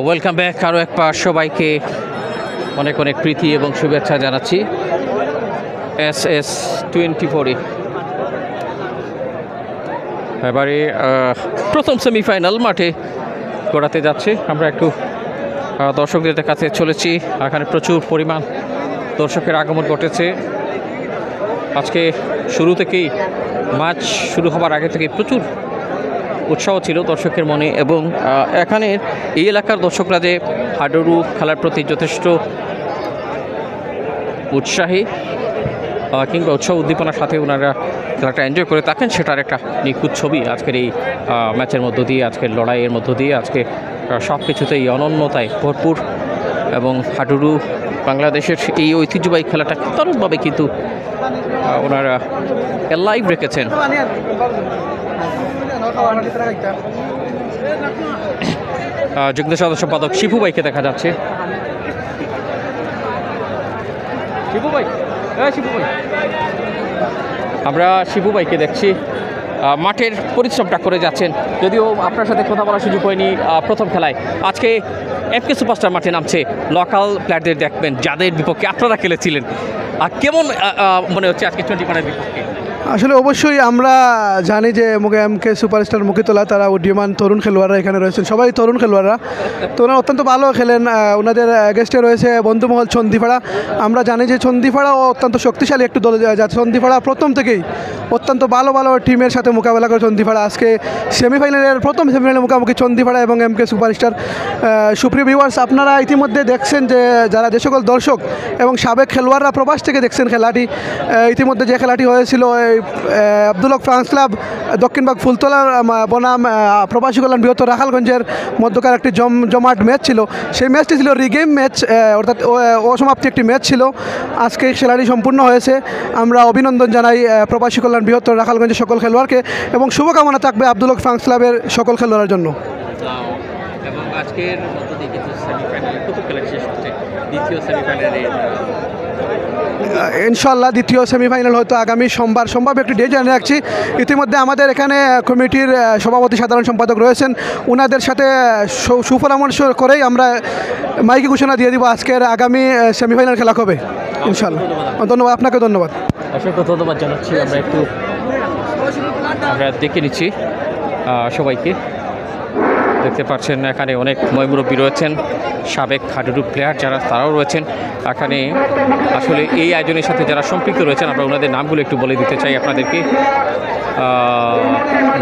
Welcome back. আরও একবার সবাইকে অনেক অনেক প্রীতি এবং শুভেচ্ছা জানাচ্ছি SS24 এবারে প্রথম সেমিফাইনাল মাঠে গড়াতে যাচ্ছে। আমরা একটু দর্শকদের কাছে চলেছি। এখানে প্রচুর পরিমাণ দর্শকের আগমন ঘটেছে। আজকে শুরু থেকেই ম্যাচ শুরু হবার আগে থেকে প্রচুর উৎসাহ ছিল দর্শকের মনে, এবং এখানে এই এলাকার দর্শকরা যে হাডুডু খেলার প্রতি যথেষ্ট উৎসাহী কিংবা উৎসাহ উদ্দীপনার সাথে ওনারা খেলাটা এনজয় করে থাকেন, সেটার একটা নিখুঁত ছবি আজকের এই ম্যাচের মধ্য দিয়ে, আজকের লড়াইয়ের মধ্য দিয়ে, আজকে সব কিছুতেই অনন্যতায় ভরপুর। এবং হাডুডু বাংলাদেশের এই ঐতিহ্যবাহী খেলাটা দারুণভাবে কিন্তু ওনারা লাইভ রেখেছেন। যুগ্ম সদস্য সম্পাদক শিপু ভাইকে দেখা যাচ্ছে। শিপু ভাই, আমরা শিপু ভাইকে দেখছি মাঠের পরিশ্রমটা করে যাচ্ছেন। যদিও আপনার সাথে কথা বলার সুযোগ হয়নি প্রথম খেলায়, আজকে এফকে সুপারস্টার মাঠে নামছে। লোকাল প্লেয়ারদের দেখবেন যাদের বিপক্ষে আপনারা খেলেছিলেন, আর কেমন মনে হচ্ছে আজকে 21 বিপক্ষে? আসলে অবশ্যই আমরা জানি যে এমকে সুপারস্টার মুখিতলা তারা উদীয়মান তরুণ খেলোয়াড়রা এখানে রয়েছেন, সবাই তরুণ খেলোয়াড়রা, তো ওনারা অত্যন্ত ভালো খেলেন। ওনাদের এগেস্টে রয়েছে বন্ধুমহল চন্দিপাড়া। আমরা জানি যে চন্দিপাড়াও অত্যন্ত শক্তিশালী একটু দল, যাচ্ছে চন্দিপাড়া প্রথম থেকেই অত্যন্ত ভালো ভালো টিমের সাথে মোকাবেলা করে চন্দিপাড়া। আজকে প্রথম সেমিফাইনালের মুখোমুখি চন্দিপাড়া এবং এমকে সুপারস্টার। সুপ্রিয় ভিউয়ার্স, আপনারা ইতিমধ্যে দেখছেন যে যে সকল দর্শক এবং সাবেক খেলোয়াড়রা প্রবাস থেকে দেখছেন খেলাটি, ইতিমধ্যে যে খেলাটি হয়েছিল আব্দুল হক ফ্রান্স ক্লাব দক্ষিণবাগ ফুলতলার বনাম প্রবাসী কল্যাণ বৃহত্তর রাখালগঞ্জের মধ্যকার একটি জমাট ম্যাচ ছিল। সেই ম্যাচটি ছিল রিগেম ম্যাচ, অর্থাৎ অসমাপ্তি একটি ম্যাচ ছিল। আজকে খেলাটি সম্পূর্ণ হয়েছে। আমরা অভিনন্দন জানাই প্রবাসী কল্যাণ বৃহত্তর রাখালগঞ্জের সকল খেলোয়াড়কে, এবং শুভকামনা থাকবে আব্দুল হক ফ্রান্স ক্লাবের সকল খেলোয়াড়ের জন্য। এবং আজকের মধ্য দিয়ে কিন্তু সেমিফাইনালে কত খেলা শেষ হচ্ছে, দ্বিতীয় সেমিফাইনালে ইনশাল্লাহ দ্বিতীয় সেমিফাইনাল হয়তো আগামী সোমবার সম্ভব একটি ডে জানিয়ে রাখছি। ইতিমধ্যে আমাদের এখানে কমিটির সভাপতি সাধারণ সম্পাদক রয়েছেন, ওনাদের সাথে সুপরামর্শ করেই আমরা মাইকে ঘোষণা দিয়ে দিব আজকের আগামী সেমিফাইনাল খেলা কবে ইনশাল্লাহ। ধন্যবাদ, আপনাকে ধন্যবাদ, অসংখ্য ধন্যবাদ জানাচ্ছি। আমরা দেখে নিচ্ছি সবাইকে। দেখতে পাচ্ছেন এখানে অনেক ময়মুরব্বী রয়েছেন, সাবেক হাডুডু প্লেয়ার যারা তারাও রয়েছেন এখানে। আসলে এই আয়োজনের সাথে যারা সম্পৃক্ত রয়েছেন আমরা ওনাদের নামগুলো একটু বলে দিতে চাই আপনাদেরকে,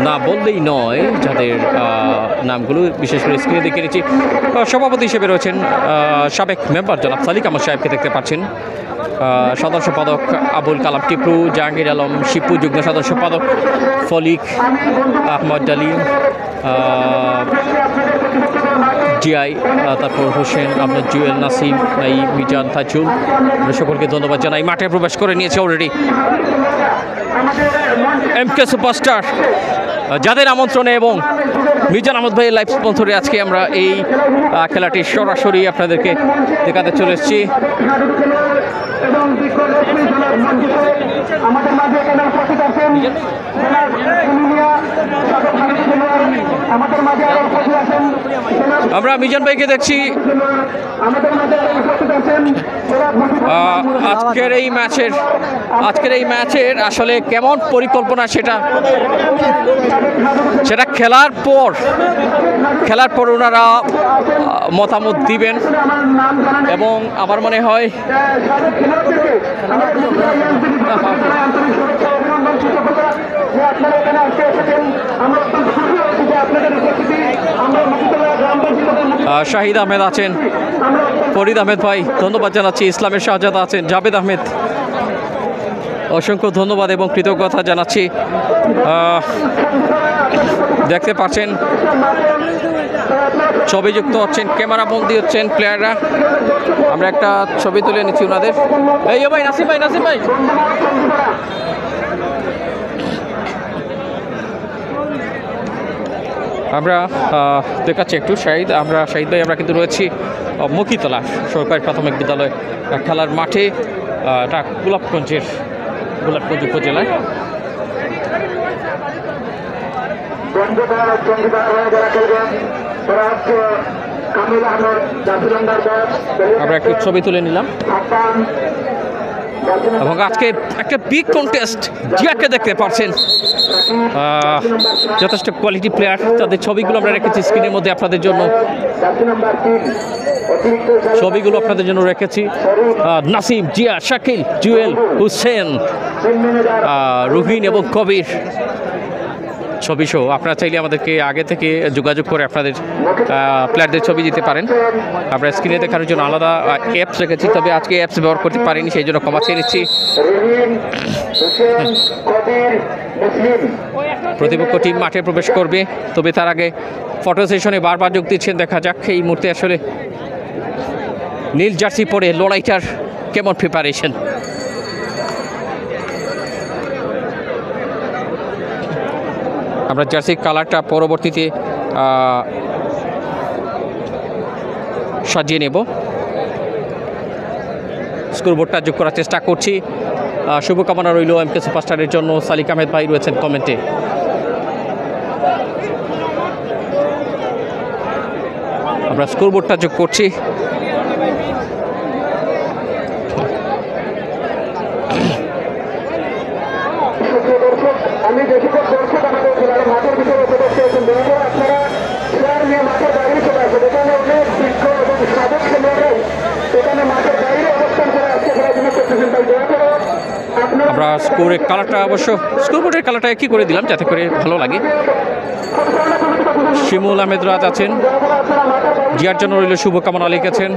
না বললেই নয়, যাদের নামগুলো বিশেষ করে স্ক্রিনে দেখে নিচ্ছি। সভাপতি হিসেবে রয়েছেন সাবেক মেম্বার জনাব সালিক আহমদ সাহেবকে দেখতে পাচ্ছেন, সাধারণ সম্পাদক আবুল কালাম টিপু, জাহাঙ্গীর আলম শিপু, যুগ্ম সাধারণ সম্পাদক ফলিক আহমদ ডালিম, জিআই, তারপর হোসেন, আপনার জুয়েল, নাসিম, নাই, মিজান, তাজুল, সকলকে ধন্যবাদ জানাই। মাঠে প্রবেশ করে নিয়েছে অলরেডি এমকে সুপারস্টার, যাদের আমন্ত্রণে এবং মিজান আহমদ ভাইয়ের লাইভ স্পন্সরে আজকে আমরা এই খেলাটি সরাসরি আপনাদেরকে দেখাতে চলে এসেছি। আমরা মিজান ভাইকে দেখছি আজকের এই ম্যাচের আসলে কেমন পরিকল্পনা সেটা খেলার পর ওনারা মতামত দিবেন, এবং আমার মনে হয় শাহিদ আহমেদ আছেন, ফরিদ আহমেদ ভাই ধন্যবাদ জানাচ্ছি, ইসলামের শাহজাদা আছেন, জাবেদ আহমেদ অসংখ্য ধন্যবাদ এবং কৃতজ্ঞতা জানাচ্ছি। দেখতে পাচ্ছেন ছবি যুক্ত হচ্ছেন, ক্যামেরা বন্দি হচ্ছেন প্লেয়াররা। আমরা একটা ছবি তুলে নিচ্ছি ওনাদের। এই ভাই নাসিম ভাই আমরা দেখাচ্ছি একটু শাহিদ ভাই আমরা কিন্তু রয়েছি মুকিতলা সরকারি প্রাথমিক বিদ্যালয় খেলার মাঠে, এটা গোলাপগঞ্জ উপজেলায়। আমরা একটু ছবি তুলে নিলাম এবং আজকে একটা বিগ কন্টেস্ট জিয়াকে দেখতে পাচ্ছেন, যথেষ্ট কোয়ালিটি প্লেয়ার, তাদের ছবিগুলো আমরা রেখেছি স্ক্রিনের মধ্যে আপনাদের জন্য, ছবিগুলো আপনাদের জন্য রেখেছি। নাসিম, জিয়া, শাকিল, জুয়েল, হুসেন, রুহিন এবং কবির ছবি সহ আপনারা চাইলে আমাদেরকে আগে থেকে যোগাযোগ করে আপনাদের প্লেয়ারদের ছবি দিতে পারেন। আমরা স্ক্রিনে দেখানোর জন্য আলাদা অ্যাপস রেখেছি, তবে আজকে অ্যাপস ব্যবহার করতে পারিনি, সেই জন্য ক্ষমা চেয়ে নিচ্ছি। প্রতিপক্ষ টিম মাঠে প্রবেশ করবে, তবে তার আগে ফটো সেশনে বারবার যোগ দিচ্ছেন। দেখা যাক এই মুহূর্তে আসলে নীল জার্সি পরে লড়াইটার কেমন প্রিপারেশন। আমরা জার্সির কালারটা পরবর্তীতে সাজিয়ে নেব। স্কোরবোর্ডটা যোগ করার চেষ্টা করছি। শুভকামনা রইল এমকে সুপারস্টারের জন্য। সালিক আহমেদ ভাই রয়েছেন কমেন্টে। আমরা স্কোরবোর্ডটা যোগ করছি। আমি দেখি দর্শক আমাদের খেলার মাঠের ভিতরে উপদেশ পেয়েছেন, আপনারা খেলার নিয়ে মাঠের বাইরে চলে আসেন। এখানে অনেক বিজ্ঞ এবং সাবেক খেলোয়াড়রাই এখানে মাঠের বাইরে অবস্থান করে আজকে খেলার জন্য করতেছেন। তাই দয়া করে আমরা স্কোরের কালারটা অবশ্য স্কোরবোর্ডের কালারটা একই করে দিলাম যাতে করে ভালো লাগে। শিমুল আহমেদ রাজ আছেন, জিয়ার জন্য রইল শুভকামনা লিখেছেন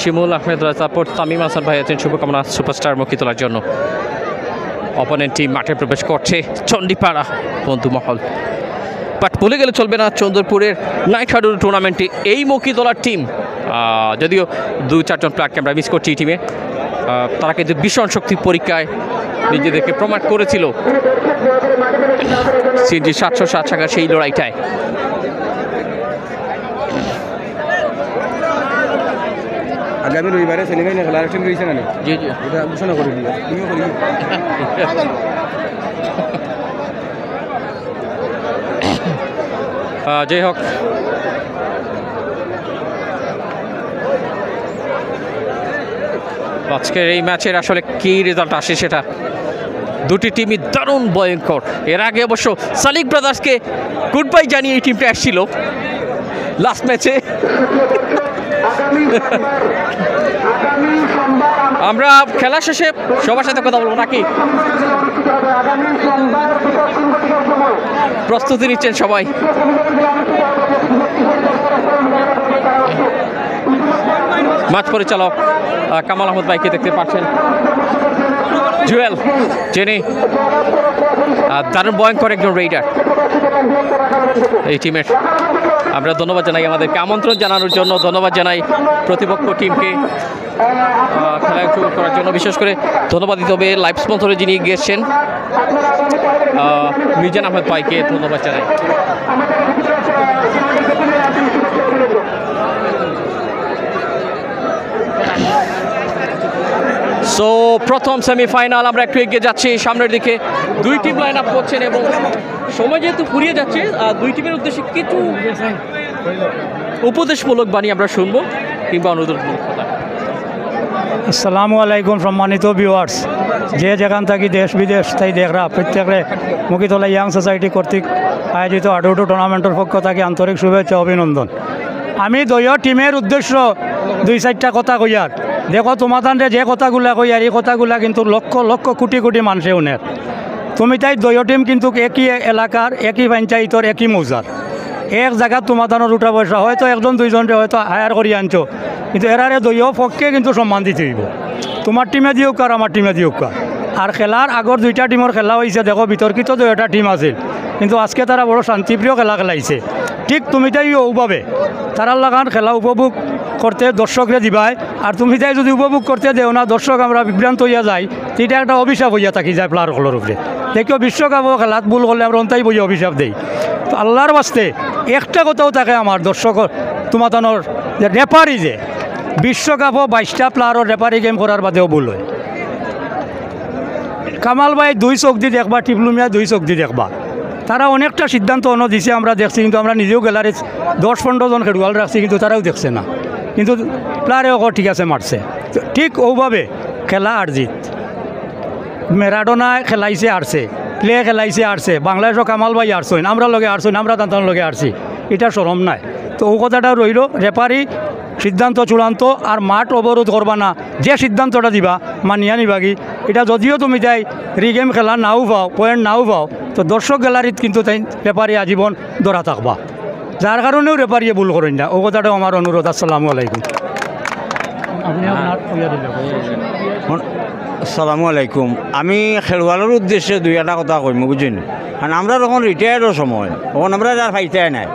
শিমুল আহমেদ রাজ। তারপর তামিম হাসান ভাই আছেন শুভকামনা সুপারস্টার মুকিতলার জন্য। অপোনেন্ট টিম মাঠে প্রবেশ করছে চণ্ডীপাড়া বন্ধুমহল, বাট ভুলে গেলে চলবে না চন্দ্রপুরের নাইট হাডুল টুর্নামেন্টে এই মুকিতলার টিম, যদিও 2-4 জন প্লেয়ারকে আমরা মিস করছি এই টিমে, তারা কিন্তু ভীষণ শক্তি পরীক্ষায় নিজেদেরকে প্রমাণ করেছিল সিএনজি 707 টাকার সেই লড়াইটায়। আগামী রবিবারে সেলিমাই খেলার আয়োজন করেছে না? জি জি, এটা ঘোষণা করে দিও, তুমিও করি। যাই হোক, আজকের এই ম্যাচের আসলে কী রেজাল্ট আসে সেটা দুটি টিমই দারুণ ভয়ঙ্কর। এর আগে অবশ্য সালিক ব্রাদার্সকে গুড বাই জানিয়ে এই টিমটা আসছিল লাস্ট ম্যাচে। আমরা খেলা শেষে সবার সাথে কথা বলবো নাকি? প্রস্তুতি নিচ্ছেন সবাই। মাঠ পরিচালক কামাল আহমদ ভাইকে দেখতে পাচ্ছেন। জুয়েল, যিনি দারুণ ভয়ঙ্কর একজন রেইডার এই টিমের। আমরা ধন্যবাদ জানাই, আমাদেরকে আমন্ত্রণ জানানোর জন্য ধন্যবাদ জানাই প্রতিপক্ষ টিমকে খেলায় অংশগ্রহণ করার জন্য। বিশেষ করে ধন্যবাদ দিতে হবে লাইভ স্পন্সরে যিনি গিয়েছেন মিজান আহমেদ ভাইকে ধন্যবাদ জানাই। সো প্রথম সেমিফাইনাল আমরা একটু এগিয়ে যাচ্ছি সামনের দিকে। দুই টিম লাইন আপ করছেন এবং সময় যেহেতু ফুরিয়ে যাচ্ছে, দুই টিমের উদ্দেশ্যে কিছু উপদেশমূলক বাণী আমরা শুনবো কিংবা অনুরোধমূলক কথা। আসসালামু আলাইকুম সম্মানিত ভিউয়ার্স, যে যেখান থাকি দেশ বিদেশ তাই দেখরা প্রত্যেকে মুকিতলা ইয়াং সোসাইটি কর্তৃক আয়োজিত হাডুডু টুর্নামেন্টের পক্ষ থেকে আন্তরিক শুভেচ্ছা অভিনন্দন। আমি দলীয় টিমের উদ্দেশ্য 2-4টা কথা কইয়ার। দেখো তোমাদের যে কথাগুলা কইয়ার, এই কথাগুলা কিন্তু লক্ষ লক্ষ কোটি কোটি মানুষে উনের। তুমি তাই দলীয় টিম কিন্তু একই এলাকার, একই পঞ্চায়েতর, একই মৌজার, এক জায়গাত তোমাদের উঠা পয়সা হয়তো 1-2জনরে হয়তো হায়ার করি আনছো, কিন্তু এরারে দলীয় পক্ষে কিন্তু সম্মান দিতে হইব। তোমার টিমে দিওক আর আমার টিমে দিওক। আর খেলার আগর 2টা টিমের খেলা হয়েছে, দেখো বিতর্কিত 2টা টিম আছিল, কিন্তু আজকে তারা বড় শান্তিপ্রিয় খেলা খেলাইছে। ঠিক তুমি তাই ওভাবে তারার লাগান খেলা উপভোগ করতে দর্শকরে দিবাই, আর তুমি তাই যদি উপভোগ করতে দেও না, দর্শক আমরা বিভ্রান্ত হইয়া যাই, এটা একটা অভিশাপ হইয়া থাকি যায় প্লেয়ারগুলোর উপরে। দেখিও বিশ্বকাপও খেলাত ভুল করলে আমরা অন্তাই বই অভিশাপ দেই। তো আল্লাহর বাস্তে একটা কথাও থাকে আমার দর্শক তোমাতানোর যে রেফারি যে বিশ্বকাপও 22টা প্লেয়ারও রেফারি গেম করার বাদেও ভুল হয়। কামাল ভাই 2 চোখ দিয়ে দেখবা, টিপলু মিয়া 2 চোখ দিয়ে দেখবা, তারা অনেকটা সিদ্ধান্ত অন্য দিছে আমরা দেখছি, কিন্তু আমরা নিজেও গ্যালারিতে 10-15 জন খেলোয়াড় রাখছি, কিন্তু তারাও দেখছে না, কিন্তু প্লেয়ারেও ঠিক আছে মারছে। তো ঠিক ওভাবে খেলা আর জিত, ম্যারাডোনা খেলাইছে আরছে, প্লে খেলাইছে আরছে, বাংলাদেশও কামাল ভাই আরছেন, আমরা লগে আরছেন, আমরা তান্তার লগে আরছি, এটা শরম নাই। তো ও কথাটা রইল, রেফারি সিদ্ধান্ত চূড়ান্ত, আর মাঠ অবরোধ করবা না, যে সিদ্ধান্তটা দিবা মানিয়া নিবাগি। এটা যদিও তুমি তাই রিগেম খেলা নাও পাও, পয়েন্ট নাও পাও, তো দর্শক গ্যালারিত কিন্তু তাই রেফারি আজীবন ধরা থাকবা, যার কারণেও রেফারিয়ে ভুল করেন না। ও কথাটাও আমার অনুরোধ। আসসালামু আলাইকুম। আসসালামু আলাইকুম। আমি খেলোয়াড়ের উদ্দেশ্যে 2-1 কথা কইম, বুঝছেন? কারণ আমরা যখন রিটায়ার্ডের সময় তখন আমরা আর ফাইতাই নাই।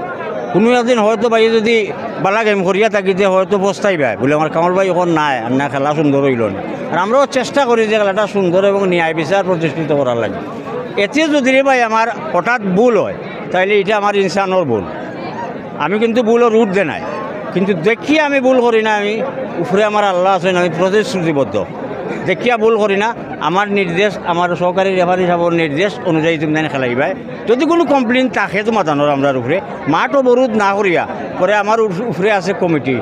কোনো একদিন হয়তো ভাই যদি বালা গেম করিয়া থাকিতে হয়তো বস্তাই পায় বলে আমার কামাল ভাই এখন নাই, আর না খেলা সুন্দর হইল না। আর আমরাও চেষ্টা করি যে খেলাটা সুন্দর এবং ন্যায় বিচার প্রতিষ্ঠিত করার লাগে। এতে যদি ভাই আমার হঠাৎ ভুল হয় তাইলে এটা আমার ইনসানোর ভুল, আমি কিন্তু ভুলের রুট দে নাই, কিন্তু দেখিয়া আমি ভুল করি না। আমি উপরে আমার আল্লাহ আছেন, আমি প্রতিশ্রুতিবদ্ধ, দেখিয়া ভুল করি না। আমার নির্দেশ, আমার সহকারী রেফারি সাহেবের নির্দেশ অনুযায়ী তুমি জানি খেলাইবাই। যদি কোনো কমপ্লেন থাকে তো মাতানোর আমরা উপরে মাঠ অবরোধ না করিয়া পরে আমার উপরে আছে কমিটি,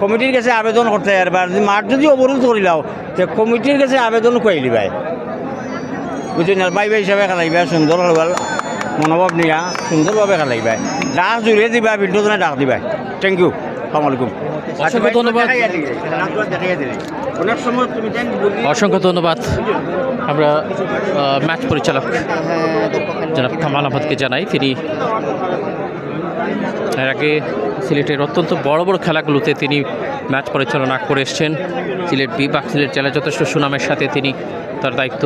কমিটির কাছে আবেদন করতে পারবা। মাঠ যদি অবরোধ করিলাও তো কমিটির কাছে আবেদন করিলি ভাই, বুঝলি না? বাই হিসাবে খেলাইবা, সুন্দর খেলবার মনোভাব নিয়া সুন্দরভাবে খেলাইবা, ডাক জুড়ে দিবা, বিদ্যুৎ ডাক দিবা। থ্যাংক ইউ, আসসালামু আলাইকুম। অসংখ্য ধন্যবাদ, অসংখ্য ধন্যবাদ। আমরা ম্যাচ পরিচালক জনাব কামাল আহমদকে জানাই, তিনি এর আগে সিলেটের অত্যন্ত বড় বড় খেলাগুলোতে তিনি ম্যাচ পরিচালনা করে এসছেন। সিলেট বিভাগ, সিলেট জেলায় যথেষ্ট সুনামের সাথে তিনি তার দায়িত্ব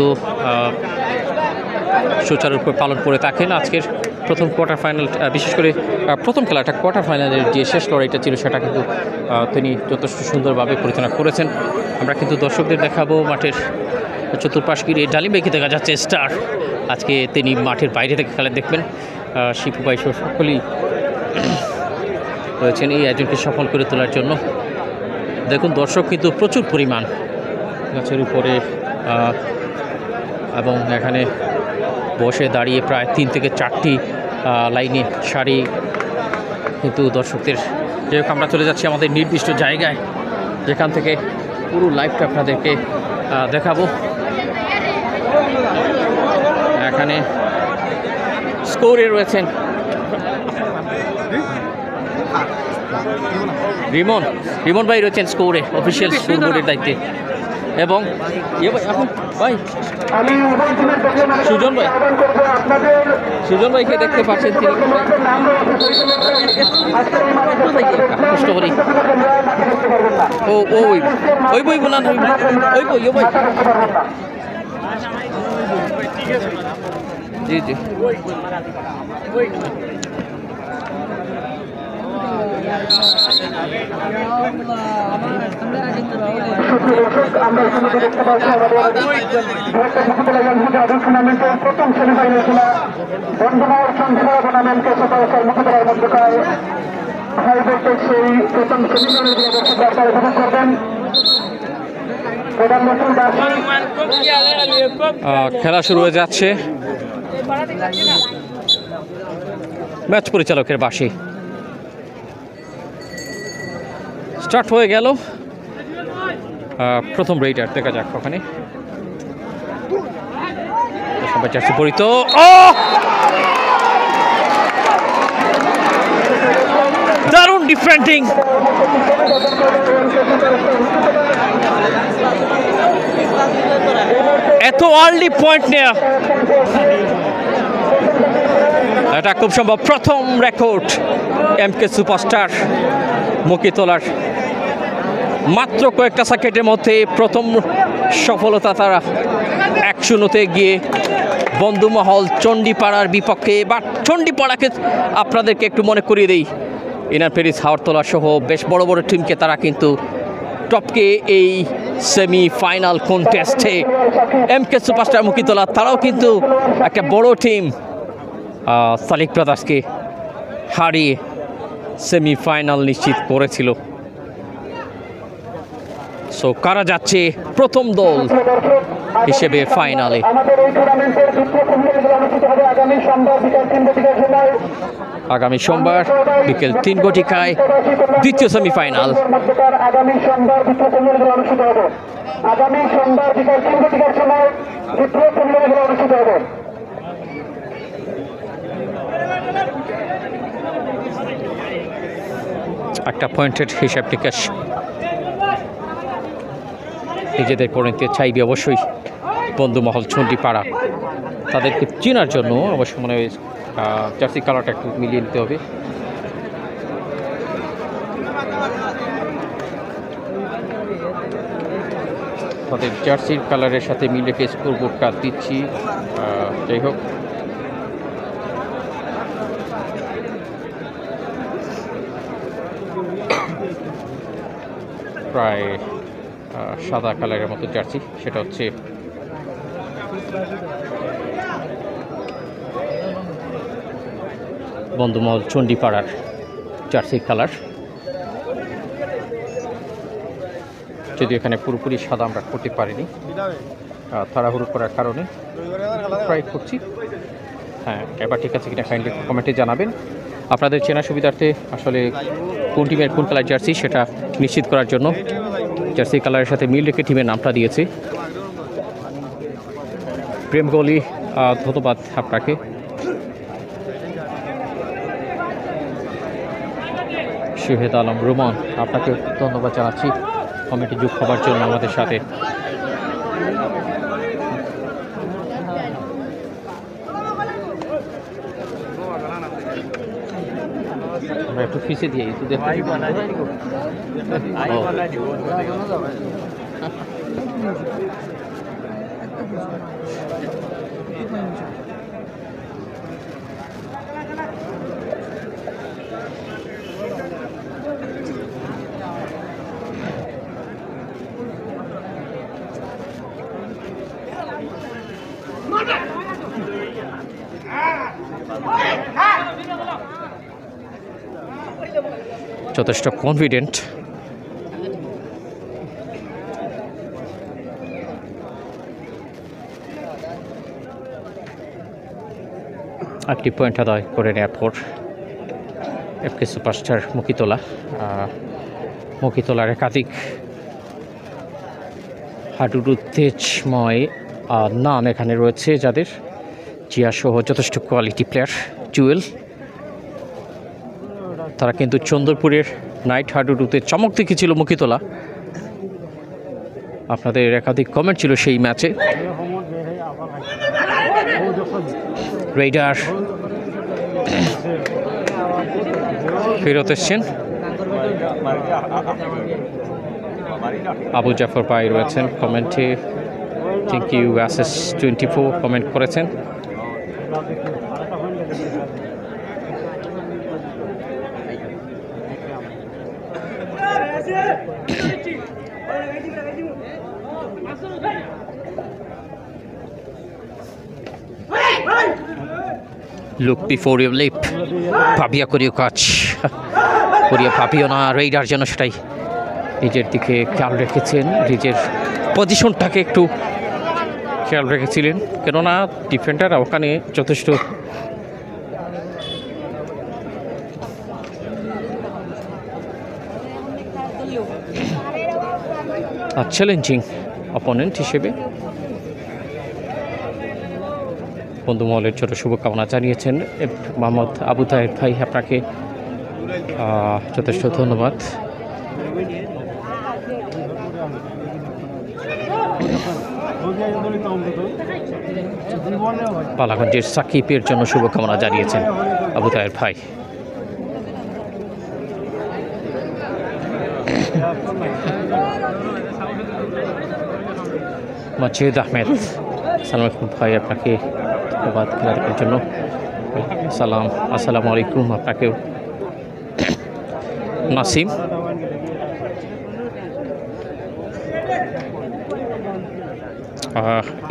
সুচারুরূপে পালন করে থাকেন। আজকের প্রথম কোয়ার্টার ফাইনাল, বিশেষ করে প্রথম খেলাটা কোয়ার্টার ফাইনালের যে শেষ লড়াইটা ছিল সেটা কিন্তু তিনি যথেষ্ট সুন্দরভাবে পরিচালনা করেছেন। আমরা কিন্তু দর্শকদের দেখাবো মাঠের চতুর্পাশ ঘিরে ডালিম বেঁকে দেখা যাচ্ছে স্টার। আজকে তিনি মাঠের বাইরে থেকে খেলা দেখবেন। শিপু ভাই সকলেই রয়েছেন এই আয়োজনকে সফল করে তোলার জন্য। দেখুন দর্শক কিন্তু প্রচুর পরিমাণ গাছের উপরে, এবং এখানে বসে দাঁড়িয়ে প্রায় 3 থেকে 4টি লাইনে সারি কিন্তু দর্শকদের। যাই হোক, আমরা চলে যাচ্ছি আমাদের নির্দিষ্ট জায়গায়, যেখান থেকে পুরো লাইভটা আপনাদেরকে দেখাবো। এখানে স্কোরে রয়েছেন রিমন ভাই, রয়েছেন স্কোরে, অফিসিয়াল স্কোর বোর্ডের দায়িত্বে। এবং ভাই সুজন ভাইকে দেখতে পাচ্ছেন, তিনি কষ্ট করি ওই বই বলান, ওই বই জি জি। আমরা দেখতে পাচ্ছি আমাদের প্রথম সেমিফাইনাল খেলা বন্ধুমহল সংখ্যা টুর্নামেন্টকে সদস্যের মুখোমুখি মধ্যকায় হাই ভোল্টেজ সেই প্রথম সেমিফাইনাল দর্শক আপনারা উপভোগ করবেন। খেলা শুরু হয়ে যাচ্ছে, ম্যাচ পরিচালকের বাঁশি স্টার্ট হয়ে গেল। প্রথম রেইডার দেখা যাক ওখানে পরিত, দারুণ ডিফেন্ডিং, এত আর্লি পয়েন্ট নেয়া, এটা খুব সম্ভব প্রথম রেকর্ড এমকে সুপারস্টার মুখে তোলার। মাত্র কয়েকটা সেকেন্ডের মধ্যে প্রথম সফলতা তারা 1-0-তে গিয়ে বন্ধুমহল চণ্ডীপাড়ার বিপক্ষে। এবার চণ্ডীপাড়াকে আপনাদেরকে একটু মনে করিয়ে দেই, এনার প্যারিস হাওড়তলা সহ বেশ বড় বড় টিমকে তারা কিন্তু টপকে এই সেমিফাইনাল কন্টেস্টে এমকে সুপারস্টার মুকিতলা তারাও কিন্তু একটা বড় টিম সালিক ব্রাদার্সকে হারিয়ে সেমিফাইনাল নিশ্চিত করেছিল। সো কারা যাচ্ছে প্রথম দল হিসেবে ফাইনালে? আমাদের এই টুর্নামেন্টের দ্বিতীয় সেমিফাইনাল অনুষ্ঠিত হবে আগামী সোমবার বিকাল 3 ঘটিকায়। আগামী সোমবার বিকেল 3 ঘটিকায় দ্বিতীয় সেমিফাইনাল। আগামী সোমবার দ্বিতীয় সেমিফাইনাল অনুষ্ঠিত হবে। আগামী সোমবার বিকাল 3 ঘটিকার সময় দ্বিতীয় সেমিফাইনাল অনুষ্ঠিত হবে। একটা পয়েন্টের হিসাব নিকাশ নিজেদের করে নিতে চাইবে অবশ্যই বন্ধুমহল চণ্ডীপাড়া। তাদেরকে চেনার জন্য অবশ্যই মনে হয় জার্সি কালারটা একটু মিলিয়ে নিতে হবে। তাদের জার্সির কালারের সাথে মিলে স্কোর বোর্ডটা দিচ্ছি। যাই হোক, প্রায় সাদা কালারের মতো জার্সি, সেটা হচ্ছে বন্ধুমহল চণ্ডীপাড়ার জার্সি কালার। যদি এখানে পুরোপুরি সাদা আমরা করতে পারিনি, তাড়াহুড়ো করার কারণে ট্রাই করছি। হ্যাঁ, এবার ঠিক আছে কিনা কাইন্ডলি কমেন্টে জানাবেন। আপনাদের চেনা সুবিধার্থে আসলে কোন টিমের কোন কালার জার্সি সেটা নিশ্চিত করার জন্য জার্সি কালারের সাথে মিল রেখে টিমের নামটা দিয়েছি। প্রেম গলি, ধন্যবাদ আপনাকে। শহীদ আলম রোমান, আপনাকে ধন্যবাদ জানাচ্ছি কমেন্টে যোগ হবার জন্য আমাদের সাথে। আমরা একটু ফিসে দিয়ে একটু দেখতে যথেষ্ট কনফিডেন্ট। একটি পয়েন্ট আদায় করে নেওয়ার পর এফকে সুপারস্টার মুকিতলার একাধিক হাডুডু তেজময় নাম এখানে রয়েছে, যাদের জিয়াসহ যথেষ্ট কোয়ালিটি প্লেয়ার। জুয়েল, তারা কিন্তু চন্দরপুরের নাইট হাডুডুতে চমক দেখিয়েছিল মুকিতলা। আপনাদের একাধিক কমেন্ট ছিল সেই ম্যাচে। রেইডার ফেরত এসছেন, আবু জাফর ভাই রয়েছেন কমেন্টে। থ্যাংক ইউ SS24 কমেন্ট করেছেন। লুক বিফোর ইউ লিপ, ভাবিয়া করিও কাজ, করিয়া ভাবিও না। রেইডার যেন সেটাই নিজের দিকে খেয়াল রেখেছেন, নিজের পজিশনটাকে একটু খেয়াল রেখেছিলেন, কেননা ডিফেন্ডার ওখানে যথেষ্ট চ্যালেঞ্জিং অপোনেন্ট হিসেবে। বন্ধুমহলের ছোট শুভকামনা জানিয়েছেন মোহাম্মদ আবু তাহের ভাই, আপনাকে যথেষ্ট ধন্যবাদ। বালাগঞ্জের সাকিবের জন্য শুভকামনা জানিয়েছেন আবু তাহের ভাই। মাজিদ আহমেদ, সালাম ভাই, আপনাকে ধন্যবাদ খেলা দেখার জন্য। সালাম, আসসালামু আলাইকুম আপনাকেও। নাসিম,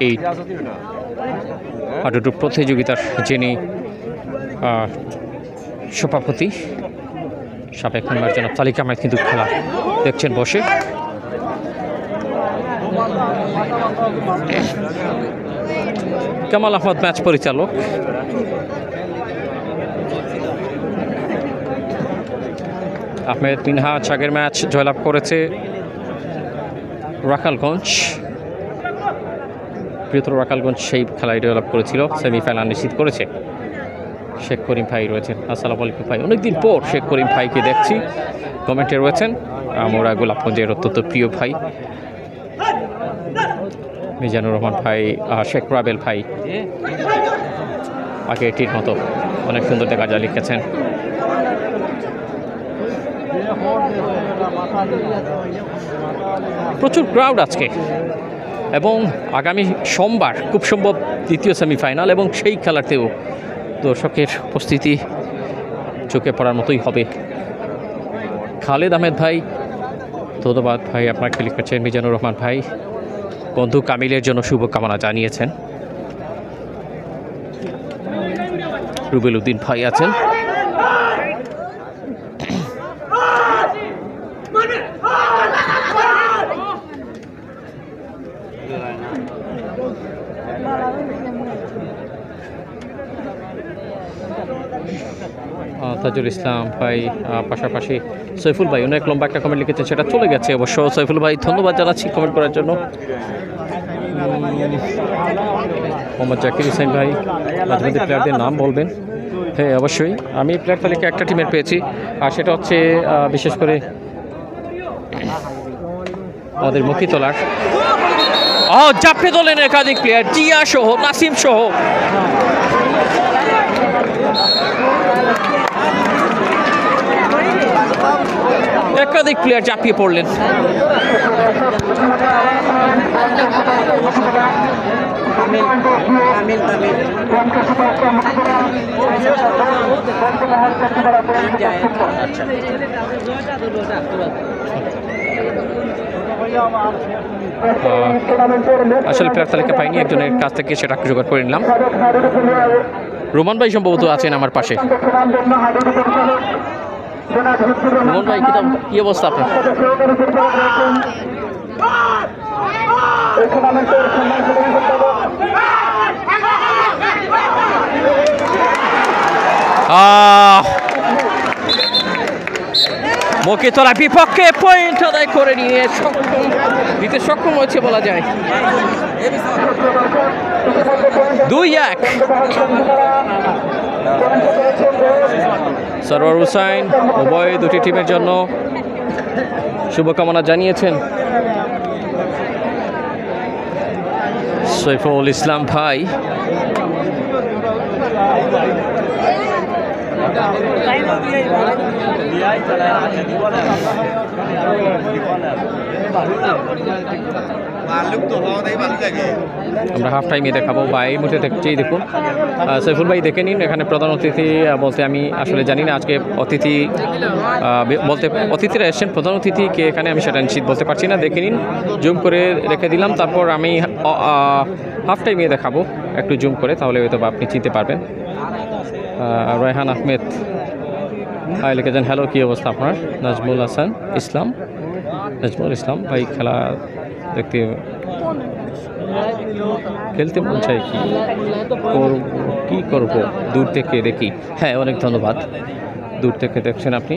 এই হাডুডু প্রতিযোগিতার যিনি সভাপতি সাবেক মেম্বার জনাব তালিক আহমেদ কিন্তু খেলা দেখছেন বসে। কামাল আহমদ ম্যাচ পরিচালক। আহমেদ মিনহাজ আগের ম্যাচ জয়লাভ করেছে রাখালগঞ্জ, বৃহত্তর রাখালগঞ্জ সেই খেলায় জয়লাভ করেছিল, সেমিফাইনাল নিশ্চিত করেছে। শেখ করিম ভাই রয়েছেন, আসসালামু আলাইকুম ভাই। অনেকদিন পর শেখ করিম ভাইকে দেখছি, কমেন্টে রয়েছেন। আমরা গোলাপগঞ্জের অত্যন্ত প্রিয় ভাই মিজানুর রহমান ভাই, শেখ রাবেল ভাই আগে এটির মতো অনেক সুন্দর দেখা যায় লিখেছেন। প্রচুর ক্রাউড আজকে, এবং আগামী সোমবার খুব সম্ভব দ্বিতীয় সেমিফাইনাল, এবং সেই খেলাতেও দর্শকের উপস্থিতি চোখে পড়ার মতোই হবে। খালেদ আহমেদ ভাই ধন্যবাদ ভাই, আপনাকে লিখেছেন। মিজানুর রহমান ভাই বন্ধু কামিলের জন্য শুভকামনা জানিয়েছেন। রুবেল উদ্দিন ভাই আছেন। তাজুল ইসলাম ভাই, পাশাপাশি সৈফুল ভাই অনেক লম্বা একটা কমেন্ট লিখেছেন, সেটা চলে গেছে অবশ্য। সৈফুল ভাই ধন্যবাদ জানাচ্ছি কমেন্ট করার জন্য। মোহাম্মদ জাকির হোসেন ভাই, মাঝে মধ্যে প্লেয়ারদের নাম বলবেন। হ্যাঁ অবশ্যই, আমি প্লেয়ার তালিকা একটা টিমের পেয়েছি, আর সেটা হচ্ছে বিশেষ করে আমাদের মুখিতলার জাফরে দলের একাধিক প্লেয়ার, জিয়া সহ, নাসিম সহ। একাধিক প্লেয়ার চাপিয়ে পড়লেন। আসলে প্লেয়ার তালিকা পাইনি, একজনের কাছ থেকে সেটা জোগাড় করে নিলাম। রোমান ভাই সম্ভবত আছেন আমার পাশে। রোমান ভাই, কি অবস্থা আপনার? মুখিতলা বিপক্ষে পয়েন্ট আদায় করে নিয়ে দিতে সক্ষম হয়েছে বলা যায়। 2-1। সরওয়ার হুসাইন উভয় দুটি টিমের জন্য শুভকামনা জানিয়েছেন। সৈফুল ইসলাম ভাই আমরা হাফ টাইমে দেখাবো বা এই মুহূর্তে দেখছেই। দেখুন সৈফুল ভাই দেখে নিন, এখানে প্রধান অতিথি বলতে আমি আসলে জানি না আজকে অতিথি বলতে অতিথিরা এসছেন, প্রধান অতিথি কে এখানে আমি সেটা নিশ্চিত বলতে পারছি না। দেখে নিন, জুম করে রেখে দিলাম, তারপর আমি হাফ টাইমে দেখাবো একটু জুম করে, তাহলে হয়তো বা আপনি চিনতে পারবেন। রায়হান আহমেদ ভাই লিখেছেন, হ্যালো কী অবস্থা আপনার? নাজমুল হাসান ইসলাম, নাজমুল ইসলাম ভাই, খেলা দেখতে খেলতে মন চাই, কি করবো দূর থেকে দেখি। হ্যাঁ অনেক ধন্যবাদ, দূর থেকে দেখছেন আপনি।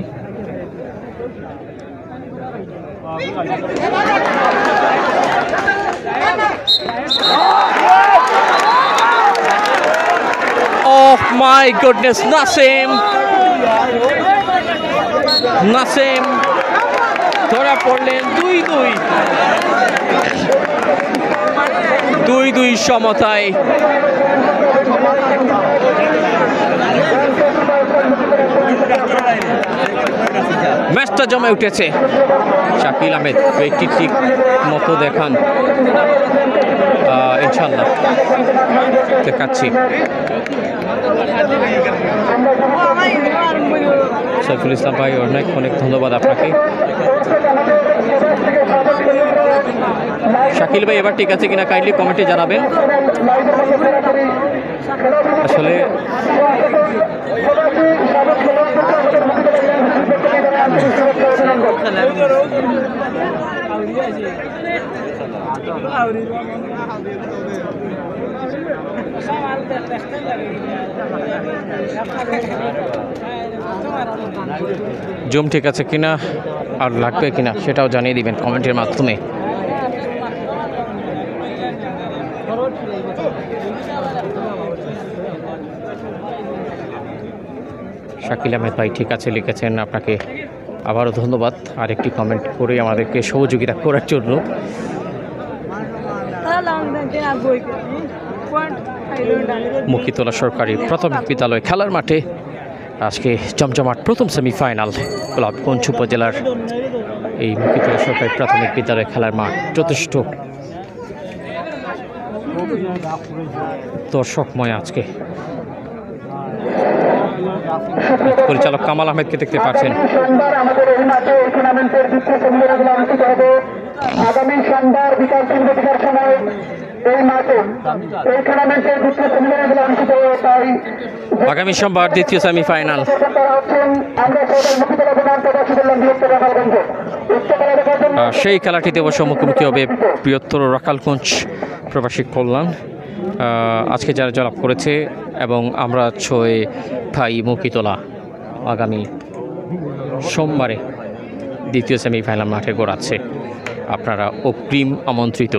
Oh my goodness, নাসিম ধরা পড়লেন। 2-2 সমতায়। ম্যাচটা জমে উঠেছে। শাকিল আহমেদ একটি ঠিক মতো দেখান, ইনশাল্লাহ দেখাচ্ছি। সৈফুল ইসলাম ভাই অনেক অনেক ধন্যবাদ আপনাকে। শাকিল ভাই এবার ঠিক আছে কিনা কাইন্ডলি কমেন্টে জানাবেন। আসলে জুম ঠিক আছে কিনা আর লাগবে কিনা সেটাও জানিয়ে দিবেন কমেন্টের মাধ্যমে। শাকিল আহমেদ ভাই ঠিক আছে লিখেছেন, আপনাকে আবারও ধন্যবাদ আরেকটি কমেন্ট করে আমাদেরকে সহযোগিতা করার জন্য। মুখিতলা সরকারি প্রাথমিক বিদ্যালয় খেলার মাঠে আজকে জমজমাট প্রথম সেমিফাইনাল। গোলাপগঞ্জ উপজেলার এই মুখিতলা সরকারি প্রাথমিক বিদ্যালয় খেলার মাঠ যথেষ্ট দর্শকময়। আজকে পরিচালক কামাল আহমেদকে দেখতে পাচ্ছেন। আগামী সোমবার বিকাল 3টার সময় এই মাঠে এই টুর্নামেন্টের দ্বিতীয় সেমিফাইনাল অনুষ্ঠিত হবে। তাই আগামী সোমবার দ্বিতীয় সেমিফাইনাল। সেই খেলাটিতে অবশ্য মুখোমুখি হবে বৃহত্তর রাখালগঞ্জ প্রবাসী কল্যাণ আজকে যারা জয়লাভ করেছে, এবং আমরা 6 ভাই মুখিতলা আগামী সোমবারে দ্বিতীয় সেমিফাইনাল মাঠে গড়াচ্ছে। আপনারা অগ্রিম আমন্ত্রিত।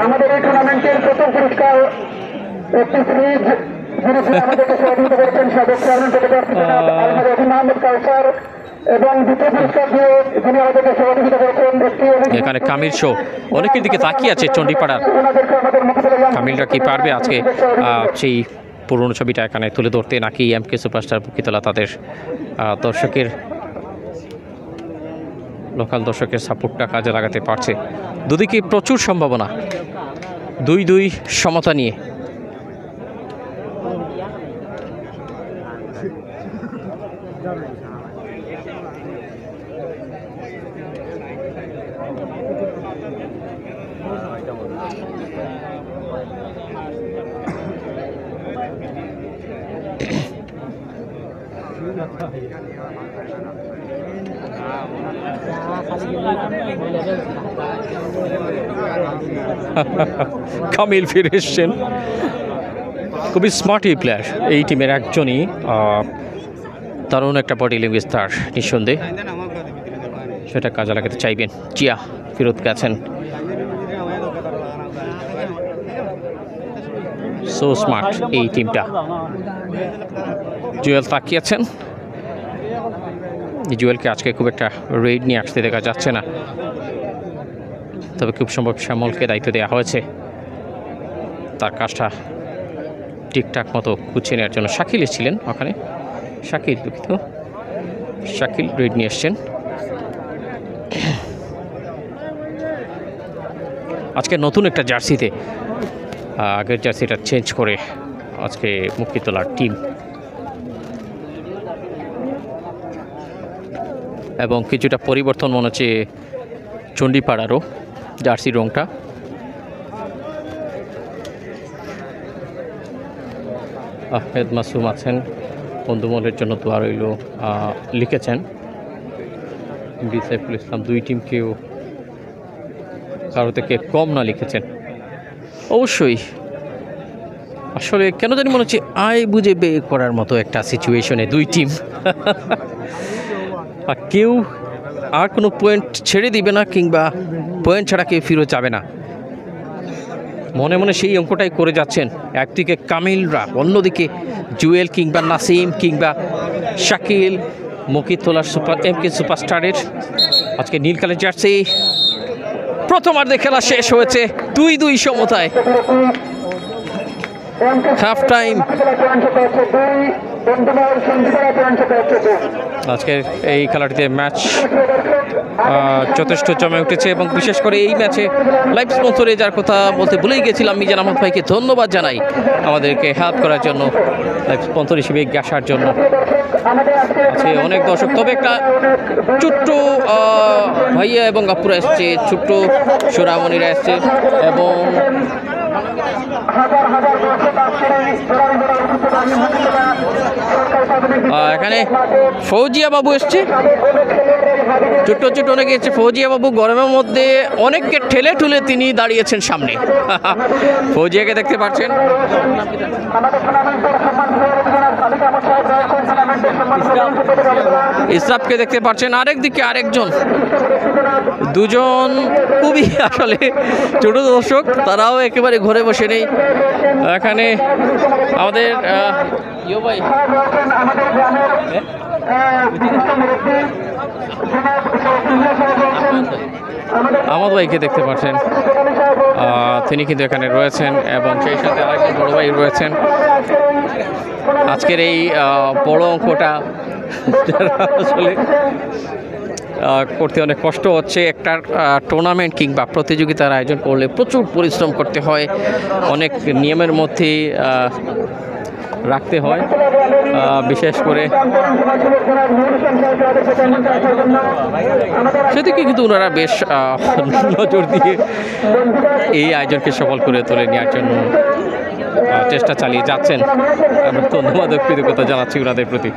আমাদের এই টুর্নামেন্টের প্রথম পুরস্কার একটি ফ্রিজ, যিনি আমাদেরকে সহযোগিতা করেছেন সাবেক চেয়ারম্যান মোহাম্মদ কাউসার, এবং দ্বিতীয় পুরস্কার দিয়ে যিনি আমাদেরকে সহযোগিতা করেছেন এখানে কামিল শো অনেকের দিকে তাকিয়ে আছে চণ্ডীপাড়ার। কামিলরা কি পারবে আজকে সেই পুরনো ছবিটা এখানে তুলে ধরতে, নাকি এমকে সুপারস্টার মুখিতলা তাদের দর্শকের লোকাল দর্শকের সাপোর্টটা কাজে লাগাতে পারছে? দুদিকে প্রচুর সম্ভাবনা, 2-2 সমতা নিয়ে। কামিল ফিরে এসছেন, খুবই স্মার্ট এই প্লেয়ার। এই টিমের একজনই, দারুণ একটা বডি ল্যাঙ্গুয়েজ তার নিঃসন্দেহে, সেটা কাজে লাগাতে চাইবেন। জিয়া ফেরত গেছেন, সো স্মার্ট এই টিমটা। জুয়েল তাকিয়েছেন, জুয়েলকে আজকে খুব একটা রেড নিয়ে আসতে দেখা যাচ্ছে না, তবে খুব সম্ভব শ্যামলকে দায়িত্ব দেওয়া হয়েছে তার কাজটা ঠিকঠাক মতো গুছিয়ে নেওয়ার জন্য। শাকিল এসেছিলেন ওখানে, শাকিল দুঃখিত, শাকিল রেড নিয়ে এসছেন। আজকে নতুন একটা জার্সিতে, আগের জার্সিটা চেঞ্জ করে আজকে মুখিতলার টিম, এবং কিছুটা পরিবর্তন মনে হচ্ছে চণ্ডীপাড়ারও জার্সির রংটা। আহমেদ মাসুম আছেন, বন্ধুমহলের জন্য দোয়া রইল লিখেছেন। সাইফুল ইসলাম, 2 টিমকেও কারো থেকে কম না লিখেছেন। অবশ্যই আসলে কেন জানি মনে হচ্ছে আয় বুঝে বে করার মতো একটা সিচুয়েশনে 2 টিম, আর কেউ আর কোনো পয়েন্ট ছেড়ে দিবে না, কিংবা পয়েন্ট ছাড়া কেউ ফিরে যাবে না, মনে মনে সেই অঙ্কটাই করে যাচ্ছেন। একদিকে কামিলরা, অন্যদিকে জুয়েল কিংবা নাসিম কিংবা শাকিল, মুখিতলার এমকে সুপারস্টারের আজকে নীল কালার জার্সি। প্রথমার্ধে খেলা শেষ হয়েছে 2-2 সমতায়। হাফ টাইম আজকের এই খেলাটিতে ম্যাচ যথেষ্ট জমে উঠেছে এবং বিশেষ করে এই ম্যাচে লাইভ স্পন্সরে যার কথা বলতে ভুলেই গেছিলাম, মিজান আহমদ ভাইকে ধন্যবাদ জানাই আমাদেরকে হেল্প করার জন্য, লাইভ স্পন্সর হিসেবে এগিয়ে আসার জন্য। আছে অনেক দর্শক, তবে একটা ছোট্ট ভাইয়া এবং আপুরা এসছে, ছোট্ট সোরামণিরা এসছে এবং এখানে ফৌজিয়া বাবু এসছে, ছোট্ট ছোট্ট অনেকে এসছে। ফৌজিয়া বাবু গরমের মধ্যে অনেককে ঠেলে ঠুলে তিনি দাঁড়িয়েছেন সামনে। ফৌজিয়াকে দেখতে পাচ্ছেন, ইসরাফকে দেখতে পাচ্ছেন, আরেক দিকে আরেকজন, দুজন খুবই আসলে ছোট দর্শক, তারাও একেবারে ঘরে বসে নেই। এখানে আমাদের ভাই আহমদ ভাইকে দেখতে পাচ্ছেন, তিনি কিন্তু এখানে রয়েছেন এবং সেই সাথে আরেকজন বড় ভাই রয়েছেন। আজকের এই বড় অঙ্কটা আসলে করতে অনেক কষ্ট হচ্ছে। একটা টুর্নামেন্ট কিংবা প্রতিযোগিতার আয়োজন করলে প্রচুর পরিশ্রম করতে হয়, অনেক নিয়মের মধ্যে রাখতে হয়, বিশেষ করে সেদিকে কিন্তু ওনারা বেশ নজর দিয়ে এই আয়োজনকে সফল করে তুলে নেওয়ার জন্য চেষ্টা চালিয়ে যাচ্ছেন। আমরা ধন্যবাদ ও কৃতজ্ঞতা জানাচ্ছি ওনাদের প্রতি।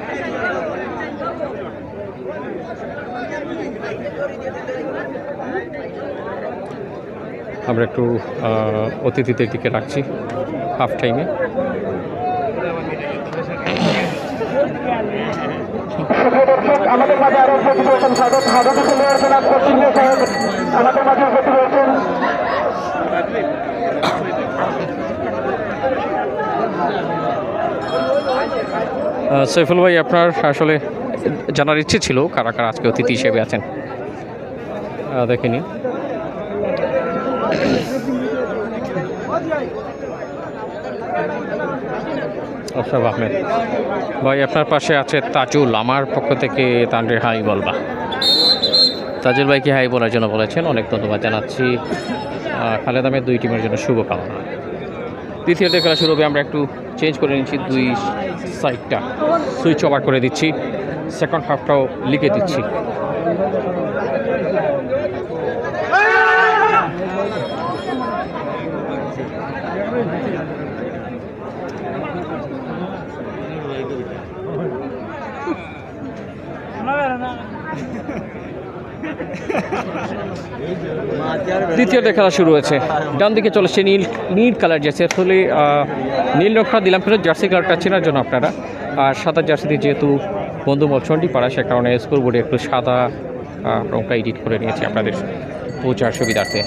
আমরা একটু অতিথিদের দিকে রাখছি হাফ টাইমে। আমাদের মাঝে আরো উপস্থিত হয়েছেন স্বাগত খেলোয়াড় জনাব কর্তৃপক্ষ সাহেব আমাদের মাঝে উপস্থিত হয়েছেন। সৈফুল ভাই, আপনার আসলে জানার ইচ্ছে ছিল কারা কারা আজকে অতিথি হিসেবে আছেন, দেখেনি। আশরাফ আহমেদ ভাই, আপনার পাশে আছে তাজুল, আমার পক্ষ থেকে তানরে হাই বলবা। তাজুল ভাইকে হাই বলার জন্য বলেছেন, অনেক ধন্যবাদ জানাচ্ছি। খালেদ আহমেদ, দুই টিমের জন্য শুভকামনা। দ্বিতীয়তে খেলা শুরু হবে, আমরা একটু চেঞ্জ করে নিচ্ছি, দুই সাইডটা সুইচ ওভার করে দিচ্ছি, সেকেন্ড হাফটাও লিখে দিচ্ছি। দ্বিতীয়তে খেলা শুরু হয়েছে, ডান দিকে চলেছে নীল কালার জার্সি, আসলে নীল রক্ষা দিলাম কিন্তু জার্সি কালারটা চেনার জন্য আপনারা। আর সাদা জার্সিতে যেহেতু বন্ধুমহল চণ্ডীপাড়া, সে কারণে স্কোর বোর্ডে একটু সাদা রঙটা এডিট করে নিয়েছি আপনাদের পৌঁছার সুবিধার্থে।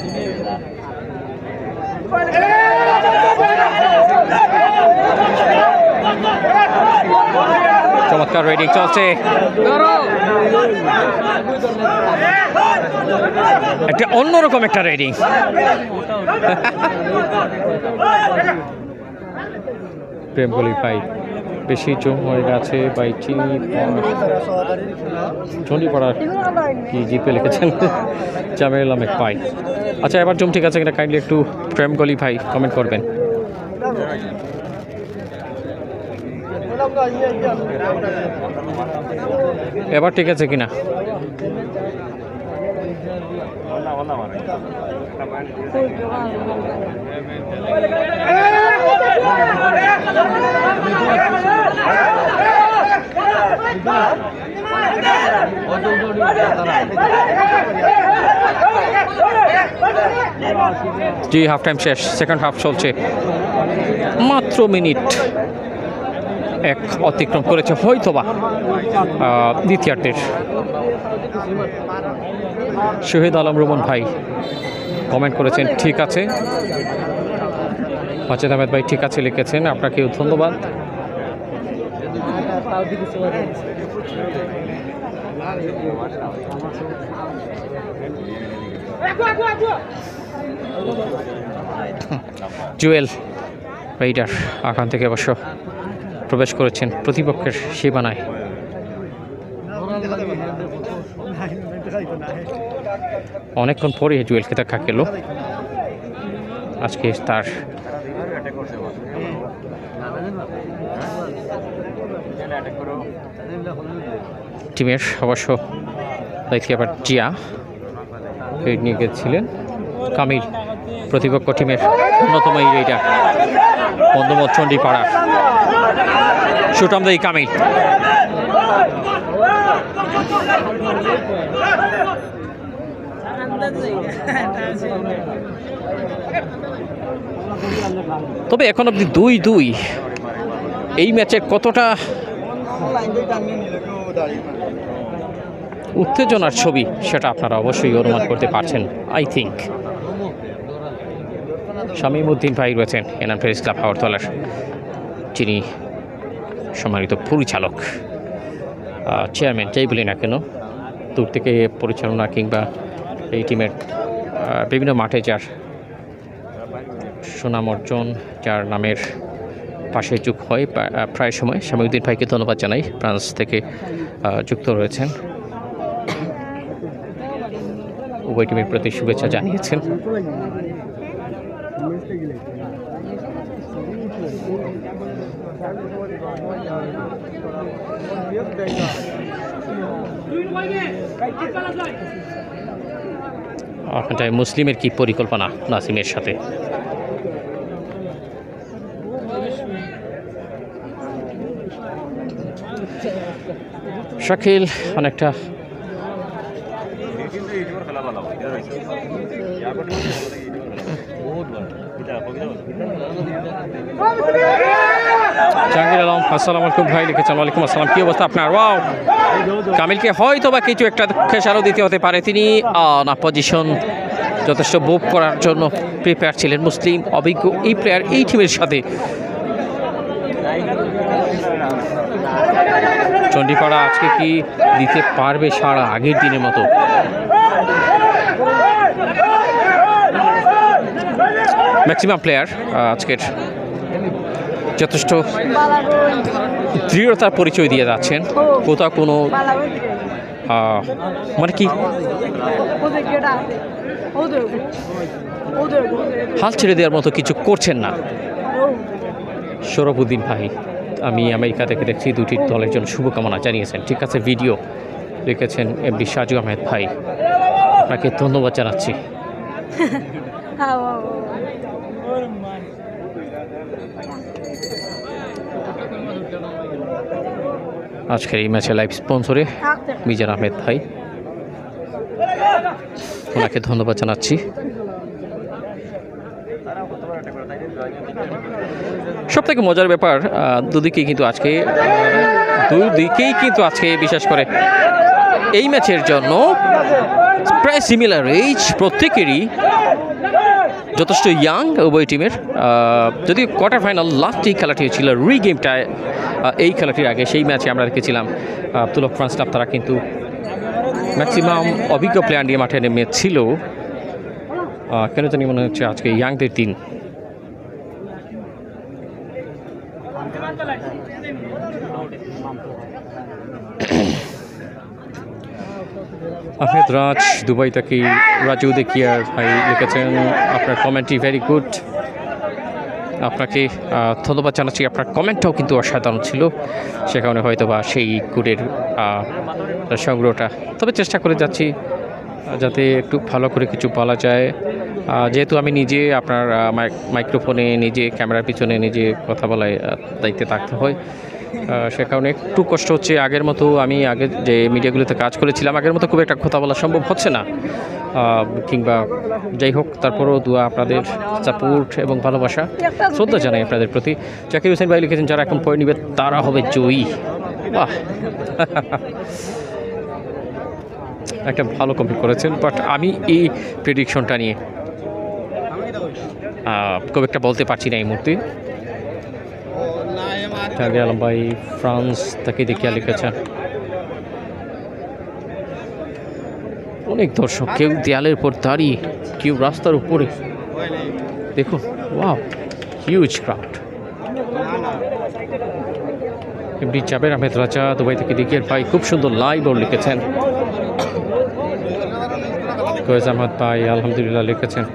চমৎকার রেডিং চলছে, একটা অন্যরকম একটা রেডিং। প্রেম বলি ভাই, বেশি জম হয়ে গেছে বাই চণ্ডীপাড়ার কি জিপে লিখেছেন জামিল আহমেদ ভাই। আচ্ছা, এবার জম ঠিক আছে কিনা কাইন্ডলি একটু প্রেম গলি ভাই কমেন্ট করবেন। এবার ঠিক আছে কিনা? জি, হাফ টাইম শেষ, সেকেন্ড হাফ চলছে। মাত্র মিনিট এক অতিক্রম করেছে হয়তোবা দ্বিতীয়ার্ধের। শহীদ আলম রুমন ভাই কমেন্ট করেছেন ঠিক আছে। মাজেদ আহমেদ ভাই ঠিক আছে লিখেছেন, আপনাকেও ধন্যবাদ। জুয়েল রাইডার আখান থেকে অবশ্য প্রবেশ করেছেন প্রতিপক্ষের সীমানায়। অনেকক্ষণ পরে জুয়েলকে দেখা গেল আজকে তার টিমের অবশ্য দেখি আবার জিয়া নিয়ে গেছিলেন কামিল প্রতিপক্ষ টিমের অন্যতম এই রেইডার বন্ধুমত চণ্ডীপাড়া সুটামদাই কামিল তবে এখন অব্দি 2-2 এই ম্যাচের কতটা উত্তেজনার ছবি সেটা আপনারা অবশ্যই অনুমান করতে পারছেন। আই থিঙ্ক শামীমউদ্দিন ভাই রয়েছেন এনাম প্রেস ক্লাব আগরতলার, যিনি সম্মানিত পরিচালক চেয়ারম্যান যাই বলি না কেন, দূর থেকে পরিচালনা কিংবা এই টিমের বিভিন্ন মাঠে যার সুনাম অর্জন, যার নামের পাশে যুগ হয় প্রায় সময়, শামীমউদ্দিন ভাইকে ধন্যবাদ জানাই, ফ্রান্স থেকে যুক্ত রয়েছেন, উভয় টিমের প্রতি শুভেচ্ছা জানিয়েছেন। আপনার মুসলিমের কি পরিকল্পনা নাসিমের সাথে? শাকিল অনেকটা জাহাঙ্গীর আলম আসসালামু আলাইকুম ভাই লিখেছেন। ওয়ালাইকুম আসসালাম, কী অবস্থা আপনার? ওয়াও, কামিলকে হয়তো বা কিছু একটা খেসারও দিতে হতে পারে, তিনি না পজিশন যথেষ্ট বুক করার জন্য প্রিপেয়ার ছিলেন। মুসলিম অভিজ্ঞ এই প্লেয়ার এই টিমের সাথে চণ্ডীপাড়া আজকে কি দিতে পারবে সারা আগের দিনের মতো? ম্যাক্সিমাম প্লেয়ার আজকের যথেষ্ট দৃঢ়তার পরিচয় দিয়ে যাচ্ছেন, কোথাও কোনো মানে কি হাল ছেড়ে দেওয়ার মতো কিছু করছেন না। শরফুদ্দিন ভাই, আমি আমেরিকা থেকে দেখছি, দুটি দলের জন্য শুভকামনা জানিয়েছেন। ঠিক আছে, ভিডিও লিখেছেন এমডি সাজু আহমেদ ভাই, আপনাকে ধন্যবাদ জানাচ্ছি। আজকের এই ম্যাচে লাইভ স্পন্সরে মিজান আহমেদ ভাই, ওনাকে ধন্যবাদ জানাচ্ছি। সব থেকে মজার ব্যাপার, দুদিকেই কিন্তু আজকে বিশেষ করে এই ম্যাচের জন্য প্রায় সিমিলার এজ, প্রত্যেকেরই যথেষ্ট ইয়াং উভয় টিমের। যদিও কোয়ার্টার ফাইনাল লাস্ট এই খেলাটি হয়েছিল গেমটায়, এই খেলাটির আগে সেই ম্যাচে আমরা দেখেছিলাম আব্দুল্লাহ ফ্রান্স ক্লাব তারা কিন্তু ম্যাক্সিমাম অভিজ্ঞ প্লেয়ার নিয়ে মাঠে নেমেছিল। কেন জানি মনে হচ্ছে আজকে ইয়াংদের দিন। আহমেদ রাজ দুবাই থেকে রাজু দেকিয়ার ভাই লিখেছেন, আপনার কমেন্টটি ভেরি গুড, আপনাকে ধন্যবাদ জানাচ্ছি। আপনার কমেন্টটাও কিন্তু অসাধারণ ছিল, সে কারণে হয়তো বা সেই গুডের সংগ্রহটা, তবে চেষ্টা করে যাচ্ছি যাতে একটু ভালো করে কিছু বলা যায়। যেহেতু আমি নিজে আপনার মাইক্রোফোনে নিজে ক্যামেরার পিছনে নিজে কথা বলায় দায়িত্বে থাকতে হয়, সে কারণে একটু কষ্ট হচ্ছে। আগের মতো আমি আগে যে মিডিয়াগুলোতে কাজ করেছিলাম আগের মতো খুব একটা কথা বলা সম্ভব হচ্ছে না, কিংবা যাই হোক, তারপরেও দোয়া, আপনাদের সাপোর্ট এবং ভালোবাসা, শ্রদ্ধা জানাই আপনাদের প্রতি। জাকির হোসেন ভাই লিখেছেন, যারা এখন পয়েন্ট নেবে তারা হবে জয়ী। বাহ, একটা ভালো কমেন্ট করেছেন, বাট আমি এই প্রেডিকশনটা নিয়ে খুব একটা বলতে পারছি না এই মুহূর্তে। জাহাঙ্গীর আলম ভাই ফ্রান্স থেকে দেখিয়া লিখেছেন, অনেক দর্শক, কেউ দেয়ালের উপর দাঁড়িয়ে, কেউ রাস্তার উপরে, দেখুন, wow, huge crowd. MD Jaber Ahmed Raja Dubai থেকে দিকের ভাই খুব সুন্দর লাইভ ওর লিখেছেন। ফয়েজ আহমদ ভাই আলহামদুলিল্লাহ লিখেছেন।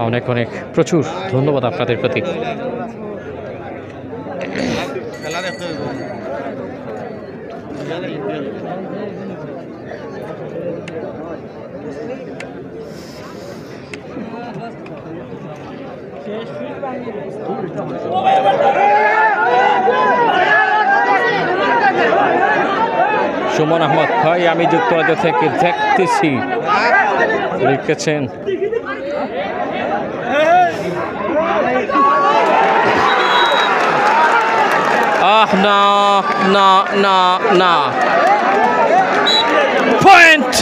অনেক অনেক প্রচুর ধন্যবাদ আপনাদের প্রতি। সুমন আহমদ ভাই আমি যুক্তরাজ্য থেকে দেখতেছি লিখেছেন। না না না না, পয়েন্ট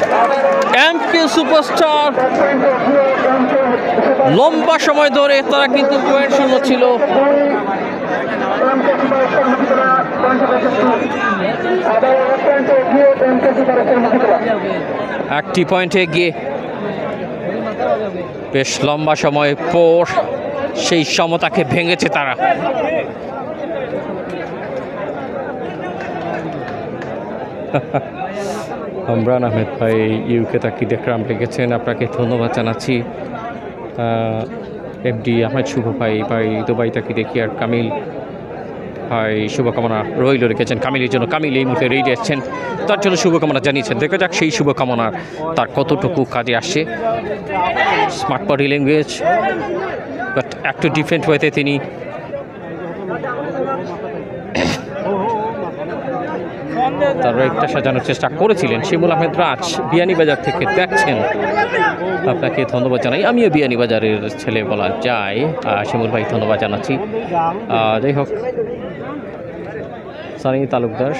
এমকে সুপারস্টার। লম্বা সময় ধরে তারা কিন্তু পয়েন্ট শূন্য ছিল। একটি পয়েন্টে গিয়ে বেশ লম্বা সময় পর সেই সমতাকে ভেঙেছে তারা। আমরান আহমেদ ভাই ইউকে তাকি দেখরাম লিখেছেন, আপনাকে ধন্যবাদ জানাচ্ছি। এমডি আহমেদ শুভ ভাই দুবাই তাকি দেখি আর কামিল ভাই শুভকামনা রইল রেখেছেন কামিলের জন্য। কামিল এই মুহূর্তে রেডি আসছেন, তার জন্য শুভকামনা জানিয়েছেন। দেখা যাক সেই শুভকামনা তার কতটুকু কাজে আসছে। স্মার্ট বডি ল্যাঙ্গুয়েজ, বাট একটু ডিফারেন্ট ওয়েতে তিনি তার একটা সাজানোর চেষ্টা করেছিলেন। শিমুল আহমেদ রাজ বিয়ানীবাজার থেকে দেখছেন, আপনাকে ধন্যবাদ জানাই। আমিও বিয়ানীবাজারের ছেলে বলা যায়। শিমুল ভাই ধন্যবাদ জানাচ্ছি। যাই হোক, Sunny Talukdar,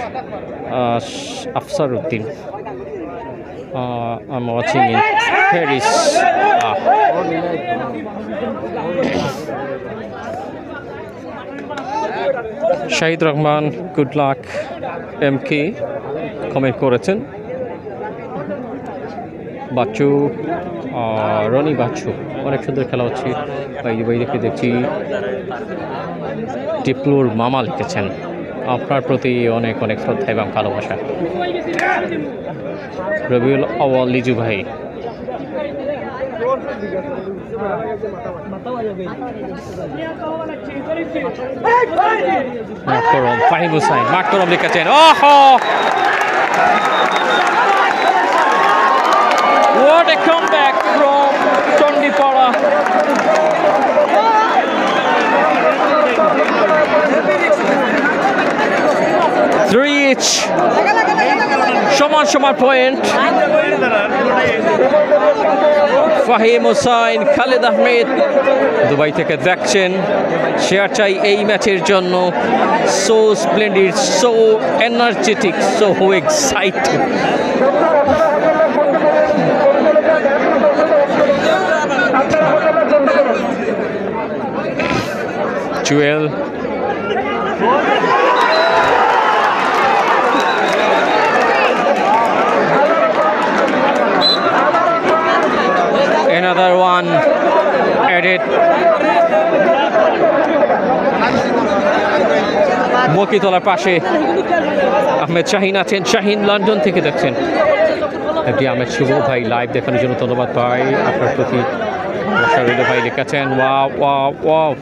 Afsar Uddin, I'm watching in Paris. Shahid Rahman good luck MK comment করেছেন। বাচ্চু, রনি বাচ্চু, অনেক সুন্দর খেলা হচ্ছে। ভাই দেখে দেখছি টিপলুর মামা লিখেছেন, আপনার প্রতি অনেক অনেক শ্রদ্ধা এবং ভালোবাসা। রবিউল আওয়াল লিজু ভাই, ফাহিম হুসাইন মাকরম লিখেছেন। What a comeback from Tondipara. Three each. সমান পয়েন্ট। ফাহিম হুসাইন, খালেদ আহমেদ দুবাই থেকে দেখছেন, শেয়ার চাই এই ম্যাচের জন্য। So splendid, so energetic, so excited. Jewel, another one added. মকিতলার পাশে আহমেদ শাহিন আছেন, শাহিন লন্ডন থেকে দেখছেন। এটি আহমেদ শুভ ভাই লাইভ দেখানোর জন্য ধন্যবাদ ভাই, আপনার প্রতি শরীর ভাই লিখেছেন। Wow wow wow,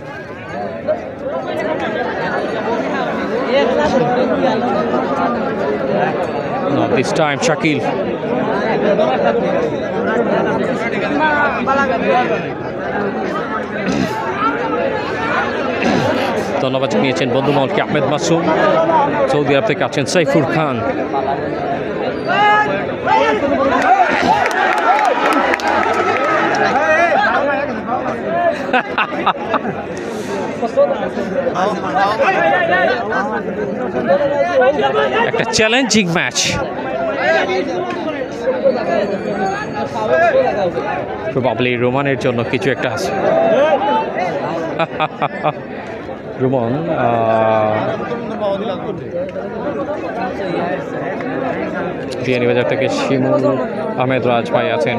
not this time Shakil. ধন্যবাদ জানিয়েছেন বন্ধু মহলকে। আহমেদ মাসুম সৌদি আরব থেকে আছেন। সাইফুর খান, একটা চ্যালেঞ্জিং ম্যাচ। প্রবাবলি রোমানের জন্য কিছু একটা আছে। রুমন বিয়ানীবাজার থেকে শিমুল আহমেদ রাজ ভাই আছেন,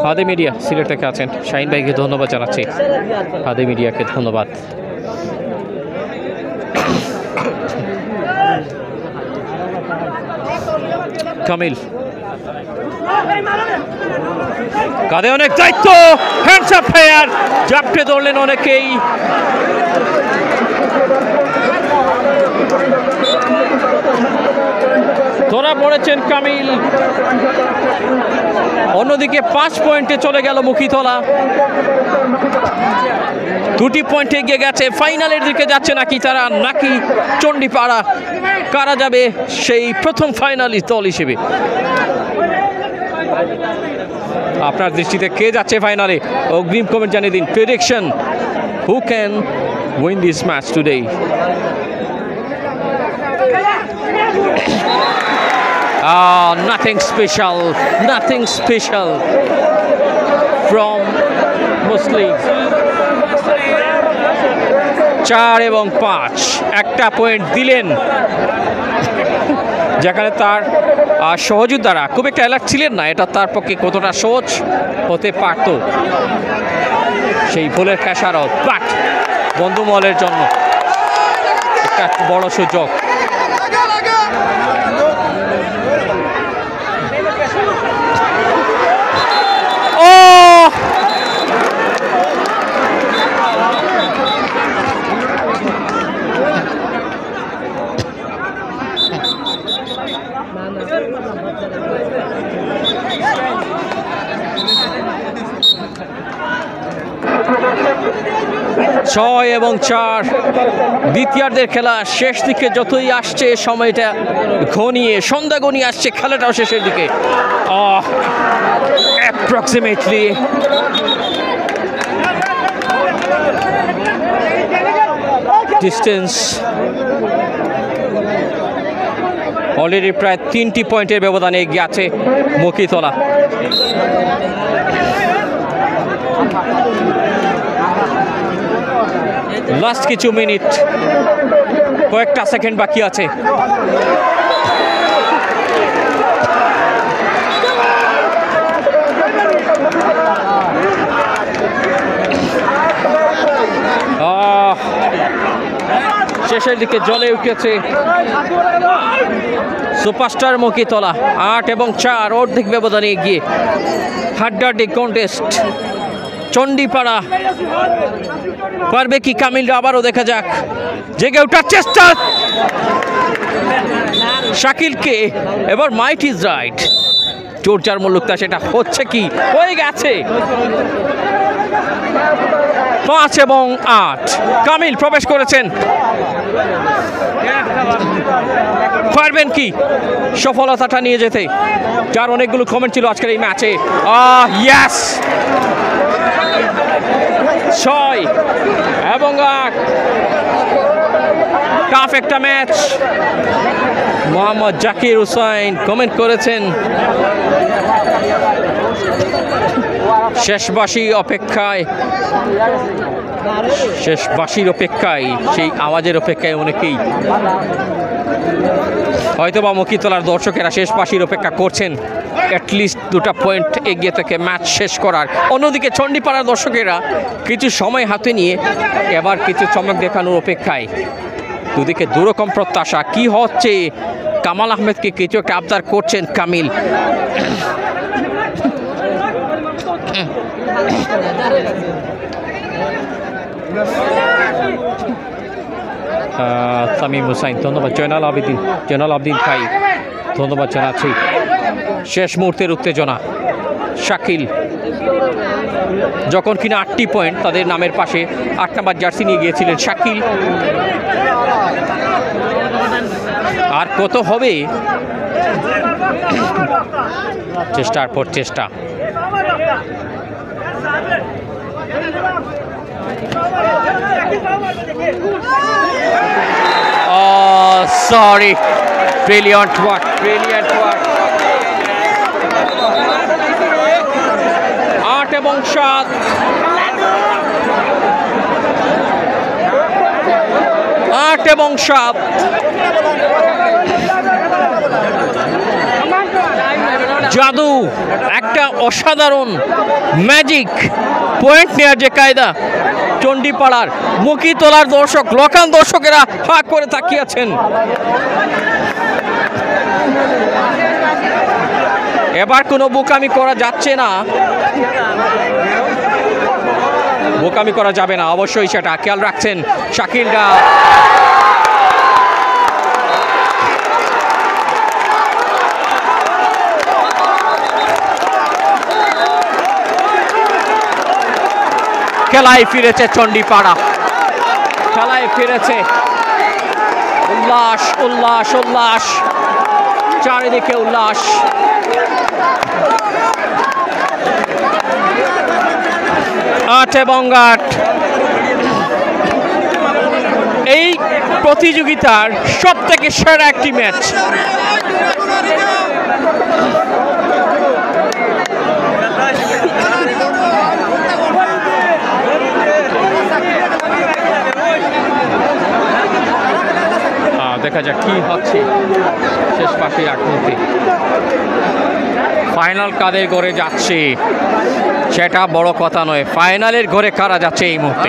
হাদি মিডিয়া সিলেট থেকে আছেন, শাহিন ভাইকে ধন্যবাদ জানাচ্ছি, হাদি মিডিয়াকে ধন্যবাদ। কামিল কাঁধে অনেক দায়িত্ব, হ্যান্ডস আপ ফায়ার, জাপটে ধরলেন অনেকেই। ধরা পড়েছেন কামিল। অন্যদিকে 5 পয়েন্টে চলে গেল মুখিতলা, 2টি পয়েন্টে এগিয়ে গেছে। ফাইনালের দিকে যাচ্ছে নাকি তারা, নাকি চণ্ডীপাড়া, কারা যাবে সেই প্রথম ফাইনালিস্ট দল হিসেবে? আপনার দৃষ্টিতে কে যাচ্ছে ফাইনালে? অগ্রিম কমেন্ট জানিয়ে দিন। Prediction, who can win this match today? Nothing special from Muslim. 4 এবং 5 একটা পয়েন্ট দিলেন, যেখানে তার সহযোদ্ধারা খুব একটা অ্যালার্ট ছিলেন না। এটা তার পক্ষে কতটা সহজ হতে পারত, সেই ভুলের খেসারত। বাট বন্ধুমহলের জন্য একটা বড় সুযোগ। ছয় এবং 4 দ্বিতীয়ার্ধের খেলা শেষ দিকে যতই আসছে, সময়টা ঘনিয়ে সন্ধ্যা ঘনিয়ে আসছে, খেলাটাও শেষের দিকে। অ্যাপ্রক্সিমেটলি ডিস্টেন্স অলরেডি প্রায় 3টি পয়েন্টের ব্যবধানে এগিয়ে আছে মুখিতলা। লাস্ট কিছু মিনিট, কয়েকটা সেকেন্ড বাকি আছে। শেষের দিকে জ্বলে উঠেছে সুপারস্টার মুখিতলা। 8 এবং 4 অর্ধেক ব্যবধানে এগিয়ে। হাড্ডাহাড্ডি কন্টেস্ট। চণ্ডীপাড়া পারবে কি কামিল? আবারও দেখা যাক, জেগে ওঠার চেষ্টা শাকিলকে। এবার মাইট ইজ রাইট, চোরচার মুল্লুকটা, সেটা হচ্ছে কি? হয়ে গেছে। 5 এবং 8 কামিল প্রবেশ করেছেন। পারবেন কি সফলতাটা নিয়ে যেতে? যার অনেকগুলো কমেন্ট ছিল আজকের এই ম্যাচে। ইয়েস, 6 এবং 8, টাফ একটা ম্যাচ। মোহাম্মদ জাকির হুসাইন কমেন্ট করেছেন, শেষবাসী অপেক্ষায়, শেষবাসীর অপেক্ষায়, সেই আওয়াজের অপেক্ষায় অনেকেই হয়তোবা মুখিতলার দর্শকেরা শেষবাসীর অপেক্ষা করছেন, অ্যাটলিস্ট 2টা পয়েন্ট এগিয়ে থেকে ম্যাচ শেষ করার। অন্যদিকে চণ্ডীপাড়ার দর্শকেরা কিছু সময় হাতে নিয়ে এবার কিছু চমক দেখানোর অপেক্ষায়। দুদিকে দুরকম প্রত্যাশা। কি হচ্ছে? কামাল আহমেদকে কিছু একটা আবদার করছেন কামিল। তামিম হুসাইন ধন্যবাদ। জয়নাল আবেদিন ভাই ধন্যবাদ জানাচ্ছি। শেষ মুহূর্তের উত্তেজনা। শাকিল যখন কিনা 8টি পয়েন্ট তাদের নামের পাশে 8 নাম্বার জার্সি নিয়ে গিয়েছিলেন শাকিল। আর কত হবে? চেষ্টার পর চেষ্টা। Sorry, brilliant work. 8 এবং 7 এবং 7। জাদু, একটা অসাধারণ ম্যাজিক পয়েন্ট নেওয়ার যে কায়দা চণ্ডীপাড়ার মুকিতলার দর্শক, লকান দর্শকেরা হাঁ করে তাকিয়েছেন। এবার কোনো বোকামি করা যাচ্ছে না, বোকামি করা যাবে না, অবশ্যই সেটা খেয়াল রাখছেন শাকিলরা। খেলায় ফিরেছে চণ্ডীপাড়া, খেলায় ফিরেছে। উল্লাস উল্লাস উল্লাস, চারিদিকে উল্লাস। আট এবং 8 এই প্রতিযোগিতার সব থেকে সেরা একটি ম্যাচ। দেখা যাক কি হচ্ছে শেষ পাশে এক মুহূর্তে। ফাইনাল কাদের ঘরে যাচ্ছে সেটা বড় কথা নয়, ফাইনালের ঘরে কারা যাচ্ছে এই মুহূর্তে।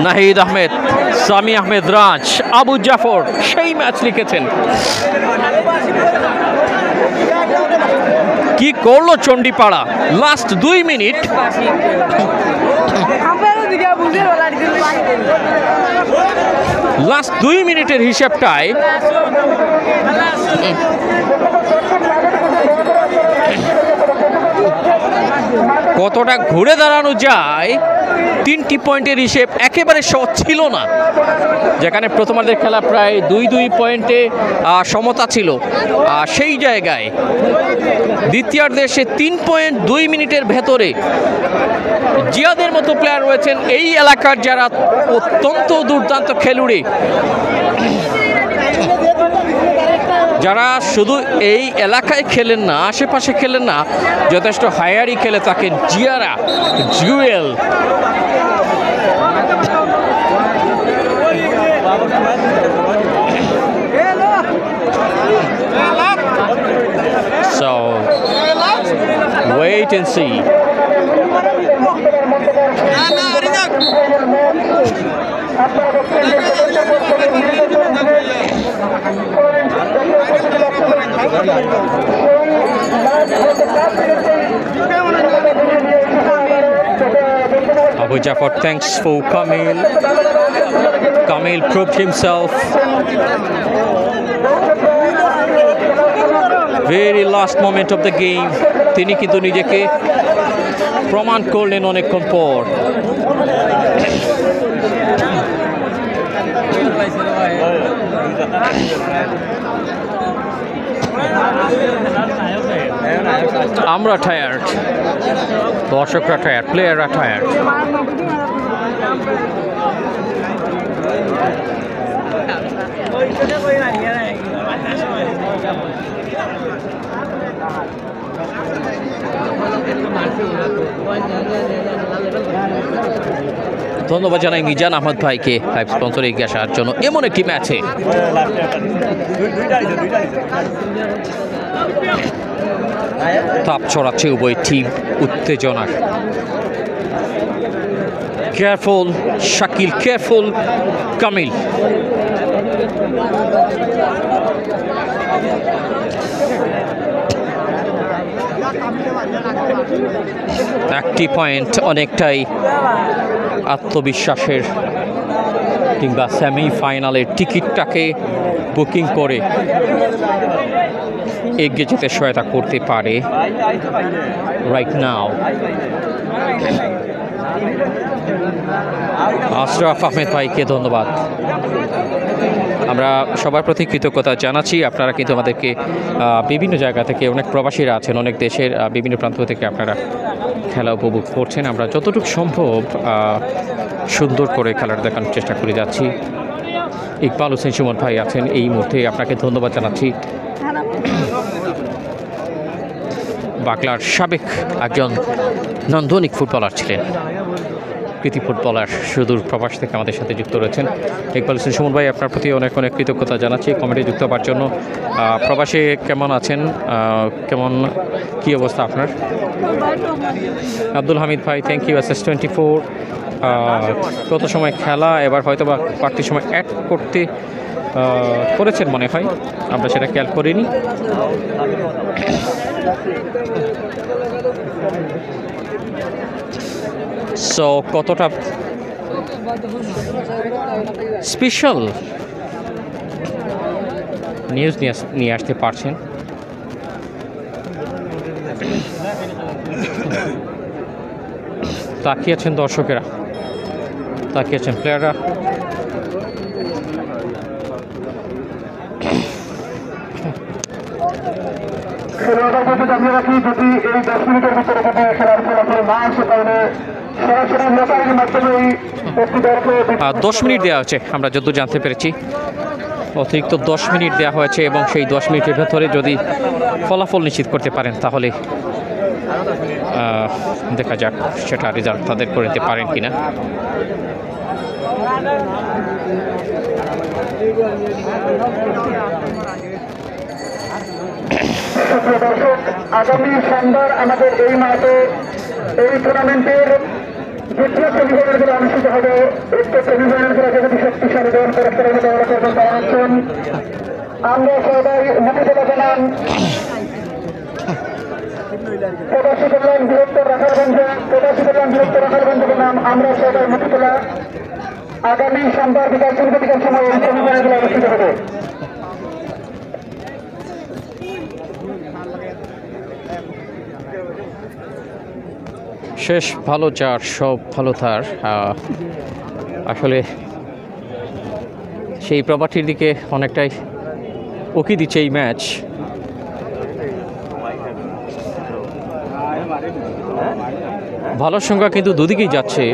নাহিদ আহমেদ, সামি আহমেদ রাজ, আবু জাফর সেই ম্যাচ লিখেছেন। কি করলো চণ্ডীপাড়া লাস্ট 2 মিনিট। লাস্ট 2 মিনিটের হিসেবটায় কতটা ঘুরে দাঁড়ানো যায়। 3টি পয়েন্টের হিসেব একেবারে সহজ ছিল না, যেখানে প্রথমার্ধের খেলা প্রায় 2-2 পয়েন্টে সমতা ছিল, সেই জায়গায় দ্বিতীয়ার্ধে সে 3.2 মিনিটের ভেতরে জিয়াদের মতো প্লেয়ার রয়েছেন এই এলাকার, যারা অত্যন্ত দুর্দান্ত খেলুড়ে, যারা শুধু এই এলাকায় খেলেন না, আশেপাশে খেলেন না, যথেষ্ট হায়ারি খেলে থাকেন Jiara, Jewel. So wait and see. Abu Jafar thanks for Kamil. Kamil proved himself. Very last moment of the game. তিনি কিন্তু নিজেকে প্রমাণ করলেন অনেকক্ষণ পর। আমরা টায়ার্ড, দর্শকরা টায়ার্ড, প্লেয়াররা টায়ার্ড। ধন্যবাদ জানাই মিজান আহমদ ভাইকে লাইভ স্পন্সরে এগিয়ে আসার জন্য এমন একটি ম্যাচে। তাপ ছড়াচ্ছে উভয় টিম, উত্তেজনা। Careful Shakil, careful Kamil. একটি পয়েন্ট অনেকটাই আত্মবিশ্বাসের কিংবা সেমিফাইনালের টিকিটটাকে বুকিং করে এগিয়ে যেতে সহায়তা করতে পারে রাইট নাও। আশরাফ আহমেদ ভাইকে ধন্যবাদ, আমরা সবার প্রতি কৃতজ্ঞতা জানাচ্ছি। আপনারা কিন্তু আমাদেরকে বিভিন্ন জায়গা থেকে, অনেক প্রবাসীরা আছেন, অনেক দেশের বিভিন্ন প্রান্ত থেকে আপনারা খেলা উপভোগ করছেন। আমরা যতটুকু সম্ভব সুন্দর করে খেলাটা দেখানোর চেষ্টা করে যাচ্ছি। ইকবাল হোসেন সুমন ভাই আছেন এই মুহূর্তে, আপনাকে ধন্যবাদ জানাচ্ছি। বাংলার সাবেক একজন নান্দনিক ফুটবলার ছিলেন। কৃতি ফুটবলার সুদূর প্রবাস থেকে আমাদের সাথে যুক্ত রয়েছেন। ইকবাল হোসেন সুমন ভাই, আপনার প্রতি অনেক অনেক কৃতজ্ঞতা জানাচ্ছি কমেন্টে যুক্ত হওয়ার জন্য। প্রবাসে কেমন আছেন, কেমন কী অবস্থা আপনার? আব্দুল হামিদ ভাই, থ্যাংক ইউ SS24। কত সময় খেলা, এবার হয়তো বা কয়েকটি সময় অ্যাড করেছেন মনে হয়, আমরা সেটা খেয়াল করিনি। সো কতটা স্পেশাল নিউজ নিয়ে আসতে পারছেন? তাকিয়েছেন দর্শকেরা, তাকিয়েছেন প্লেয়াররা। খেলোয়াড়দের মধ্যে জানিয়ে রাখি, যদি এই 10 মিনিটের ভিতরে যদি খেলার ফলাফল না আসে তাহলে সরাসরি লোকালের মাধ্যমেই একটি দলকে 10 মিনিট দেওয়া হচ্ছে, আমরা যতদূর জানতে পেরেছি অতিরিক্ত 10 মিনিট দেওয়া হয়েছে, এবং সেই 10 মিনিটের ভেতরে যদি ফলাফল নিশ্চিত করতে পারেন তাহলে দেখা যাক সেটা রেজাল্ট তাদের করে নিতে পারেন কিনা। দর্শক, আগামী সোমবার আমাদের এই মাঠে এই টুর্নামেন্টের দ্বিতীয় সেমিফাইনালগুলো অনুষ্ঠিত হবে। উত্তর সেমিফাইনালগুলো যেহেতু শক্তিশালী দল পরস্পরের মধ্যে অবস্থান তারা হচ্ছেন, আমরা সবাই মুক্তিযোদ্ধা জানান প্রবাসী কল্যাণ বৃহত্তর রাখারগঞ্জের নাম আমরা সবাই মুক্তিযোদ্ধা। আগামী সোমবার বিকাল 3টার সময় এই সেমিফাইনালগুলো অনুষ্ঠিত হবে। শেষ ভালো যার সব ভালো তার, আসলে সেই প্রবাটির দিকে অনেকটাই উকি দিচ্ছে এই ম্যাচ। ভালো সংখ্যা কিন্তু দুদিকেই যাচ্ছে,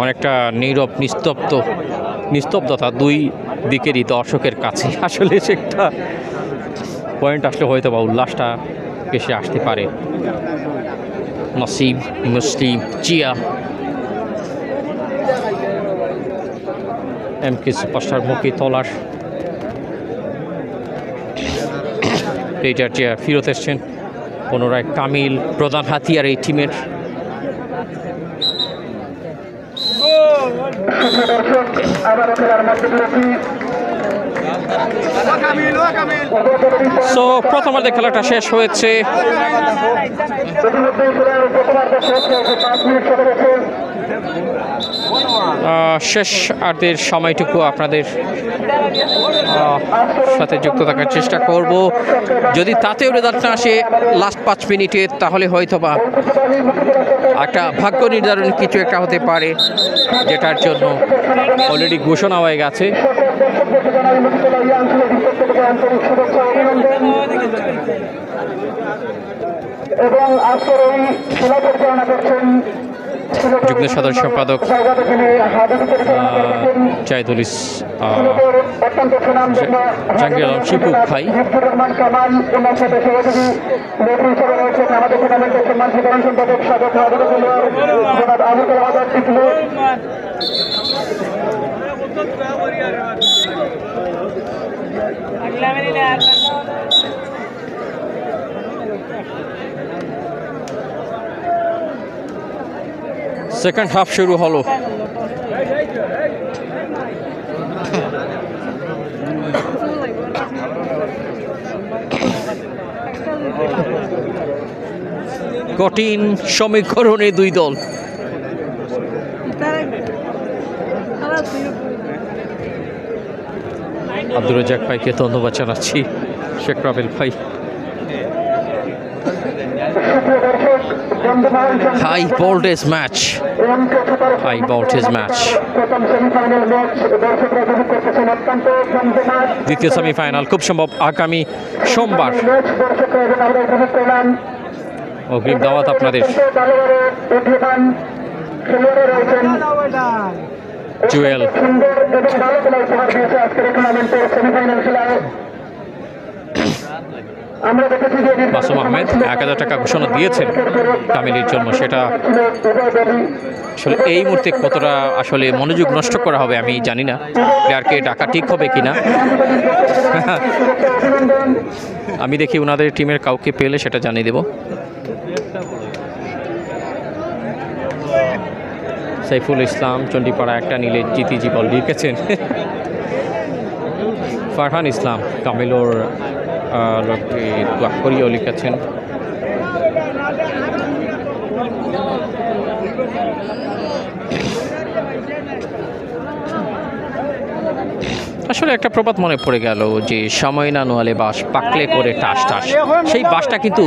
অনেকটা নীরব নিস্তব্ধতা দুই দিকেরই দর্শকের কাছে। আসলে সে একটা পয়েন্ট আসলে হয়তো বা উল্লাসটা বেশি আসতে পারে। নসিব, মুসলিম, জিয়া, MK সুপারস্টার মুকিতলার রেজার জিয়া ফিরত এসছেন, পুনরায় কামিল প্রধান হাতিয়ার এই টিমের। সো প্রথমার্ধে খেলাটা শেষ হয়েছে। শেষ আর্ধের সময়টুকু আপনাদের সাথে যুক্ত থাকার চেষ্টা করব। যদি তাতেও রেজাল্ট না আসে লাস্ট 5 মিনিটে, তাহলে হয়তো বা একটা ভাগ্য নির্ধারণ কিছু একটা হতে পারে, যেটার জন্য অলরেডি ঘোষণা হয়ে গেছে। এবং আজকের এই খেলা পরিচালনা করছেন যুগ্ম সাধারণ সম্পাদক জাহিদুল জাহাঙ্গীর আলম শিপু ভাই। সেকেন্ড হাফ শুরু হলো। কঠিন সমীকরণে দুই দল। আব্দুর রাজ্জাক ভাইকে ধন্যবাদ জানাচ্ছি, শেখ রাবেল ভাই। High voltage match, high voltage match. দ্বিতীয় সেমিফাইনাল খুব সম্ভব আগামী সোমবার। অগ্রিম দাওয়াত আপনাদের। জুয়েল আমরা দেখেছি যে মাসুম আহমেদ 1000 টাকা ঘোষণা দিয়েছেন কামিলের জন্য, সেটা আসলে এই মুহূর্তে কতটা আসলে মনোযোগ নষ্ট করা হবে আমি জানি না, প্লেয়ারকে ডাকা ঠিক হবে কিনা। আমি দেখি ওনাদের টিমের কাউকে পেলে সেটা জানিয়ে দেব। সাইফুল ইসলাম চণ্ডীপাড়া একটা নিলে জিতিজি বল লিখেছেন। ফারহান ইসলাম কামিলোর লোককে দোয়া করিয়েও লিখেছেন। আসলে একটা প্রবাদ মনে পড়ে গেল যে সময় না নোয়ালে বাস পাকলে করে টাস টাস। সেই বাসটা কিন্তু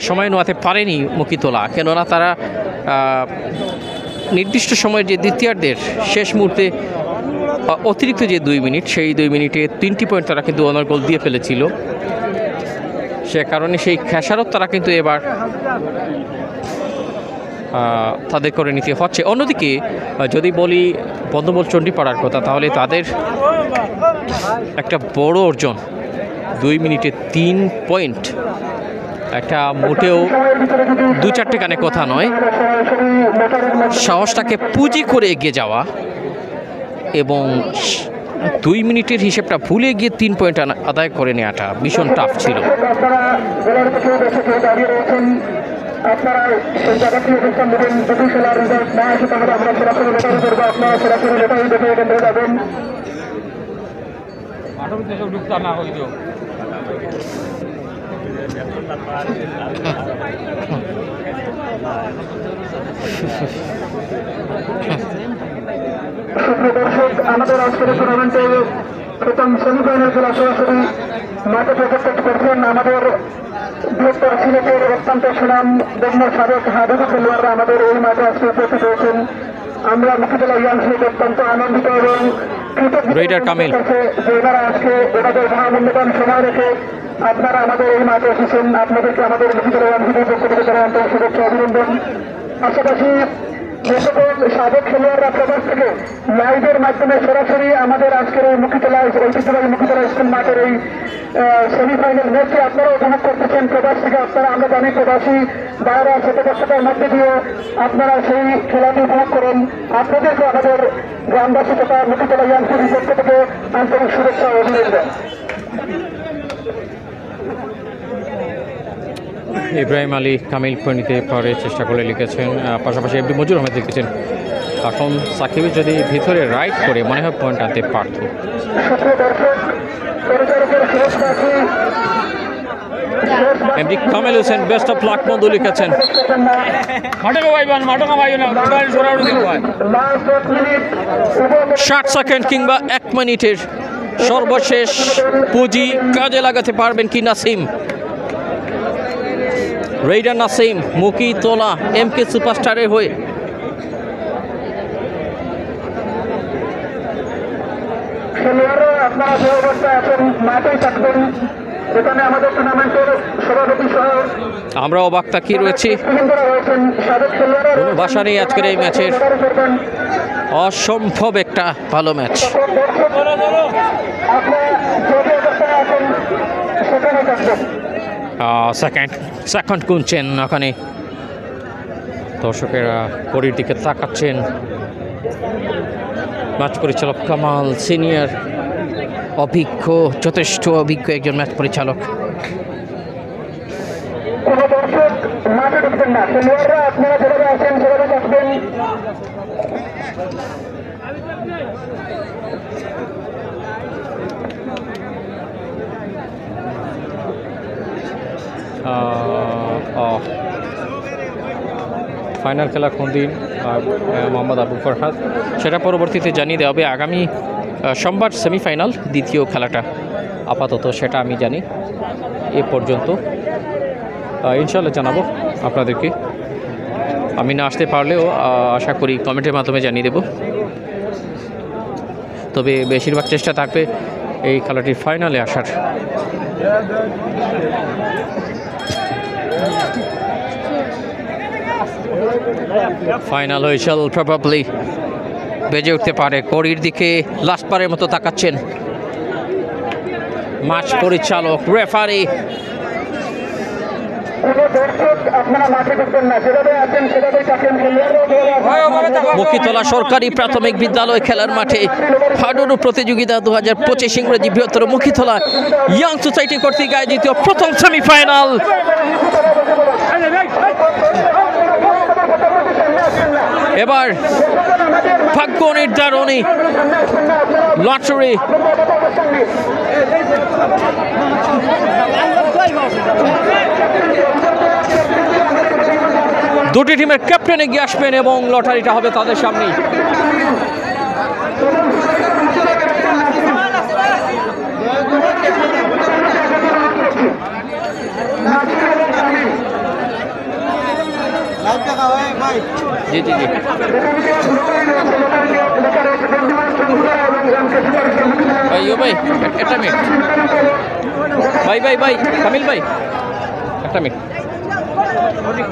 সময় নোয়াতে পারেনি মুকিতলা, কেননা তারা নির্দিষ্ট সময়ের যে দ্বিতীয়ার্ধের শেষ মুহূর্তে অতিরিক্ত যে 2 মিনিট, সেই 2 মিনিটে 3টি পয়েন্ট তারা কিন্তু অনার্গোল দিয়ে ফেলেছিল। সে কারণে সেই খেসারত তারা কিন্তু এবার তাদের করে নিতে হচ্ছে। অন্যদিকে যদি বলি বন্ধুবল চণ্ডীপাড়ার কথা, তাহলে তাদের একটা বড় অর্জন 2 মিনিটে 3 পয়েন্ট, একটা মোটেও 2-4টে গানে কথা নয়, সাহসটাকে পুঁজি করে এগিয়ে যাওয়া এবং 2 মিনিটের হিসেবটা ভুলে গিয়ে 3 পয়েন্ট আদায় করে নেওয়াটা ভীষণ টাফ ছিল। আপনারা সেই জায়গাটি অবস্থান নেবেন। যদি খেলার রেজাল্ট না আসে তাহলে আমরা সরাসরি লেটারি করবো, আপনারা সরাসরি লেটারি দেখে এখান থেকে যাবেন। সুপ্রিয় দর্শক, আমাদের আজকের টুর্নামেন্টের প্রথম সেমিফাইনাল খেলা সরাসরি মাঠে প্রদর্শন করছেন আমাদের বৃহত্তর সিলেটের অত্যন্ত সুনাম ধন্য সাবেক হাডুডু খেলোয়াড়রা আমাদের এই মাঠে আজকে উপস্থিত হয়েছেন। আমরা মুক্তিতলা ইয়াংস অত্যন্ত আনন্দিত এবং এনারা আজকে ওনাদের মহামূল্যবান সময় রেখে আপনারা আমাদের এই মাঠে এসেছেন। আপনাদেরকে আমাদের মুক্তিতলা ইয়াংসের পক্ষ থেকে জানাই আন্তরিক শুভেচ্ছা অভিনন্দন। পাশাপাশি যে সকল সাবেক খেলোয়াড়রা প্রবাস থেকে লাইভের মাধ্যমে সরাসরি আমাদের আজকের এই মুক্তিতলা ঐতিহ্যবাহী মুক্তিতলা স্কুল মাঠের এই সেমিফাইনাল ম্যাচে আপনারা উপভোগ করতেছেন প্রবাস থেকে। আপনারা আমরা জানি প্রবাসী বাইরে শতকতার মধ্যে দিয়ে আপনারা সেই খেলাটি উপভোগ করেন। আপনাদেরকে আমাদের গ্রামবাসী তথা মুক্তিতলা ইয়াংসের পক্ষ থেকে আন্তরিক শুভেচ্ছা ও অভিনন্দন। ইব্রাহিম আলী কামিল পয়েন্ট নিতে পারে চেষ্টা করে লিখেছেন, পাশাপাশি এমডি মজুর আহমেদ লিখেছেন এখন সাকিব যদি ভিতরে রাইট করে মনে হয় পয়েন্ট আনতে পারত। MD Kamel Hossain best of luck বন্ধু লিখেছেন। 60 সেকেন্ড কিংবা 1 মিনিটের সর্বশেষ পুঁজি কাজে লাগাতে পারবেন কি নাসিম? রেইডার নাসিম মুকিতলা এমকে সুপারস্টারের হয়ে খেলোয়াড়রা আপনারা যে অবস্থায় আছেন মাঠেই থাকবেন। এখানে আমাদের টুর্নামেন্টের সভাপতি সহ আমরা অবাক তাকিয়ে রয়েছি। কোনো ভাষা নেই আজকের এই ম্যাচের, অসম্ভব একটা ভালো ম্যাচ। সেকেন্ড গুনছেন ওখানে, দর্শকেরা পরের দিকে তাকাচ্ছেন। ম্যাচ পরিচালক কামাল সিনিয়র, অভিজ্ঞ, যথেষ্ট অভিজ্ঞ একজন ম্যাচ পরিচালক। কোনো দর্শক মাঠে ঢুকবেন না, খেলোয়াড়রা আপনারা যেভাবে আছেন সেভাবে থাকবেন। ফাইনাল খেলা কোন দিন মোহাম্মদ আবু ফরহাদ সেটা পরবর্তীতে জানিয়ে দেওয়া হবে। আগামী সোমবার সেমিফাইনাল দ্বিতীয় খেলাটা, আপাতত সেটা আমি জানি। এ পর্যন্ত ইনশাল্লাহ জানাবো আপনাদেরকে। আমি না আসতে পারলেও আশা করি কমেন্টের মাধ্যমে জানিয়ে দেব। তবে বেশিরভাগ চেষ্টা থাকবে এই খেলাটির ফাইনালে আসার। ফাইনাল হুইসেল প্রবাবলি বেজে উঠতে পারে। কড়ির দিকে লাস্ট পারের মতো তাকাচ্ছেন ম্যাচ পরিচালক রেফারি কোনো দর্শক আপনারা মাঠে ঢুকবেন না, যেভাবে আছেন সেভাবেই থাকেন। মুখিতলা সরকারি প্রাথমিক বিদ্যালয় খেলার মাঠে হাডুডু প্রতিযোগিতা 2025 ইংরেজি বৃহত্তর মুখিতলা ইয়াং সোসাইটি কর্তৃক আয়োজিত প্রথম সেমিফাইনাল। এবার ভাগ্য নির্ধারণী লটারি দুটি টিমের ক্যাপ্টেন এগিয়ে আসবেন এবং লটারিটা হবে তাদের সামনেই। জি জি জি ভাই ও ভাই একটা মিনিট ভাই ভাই ভাই কামিল ভাই একটা মিনিট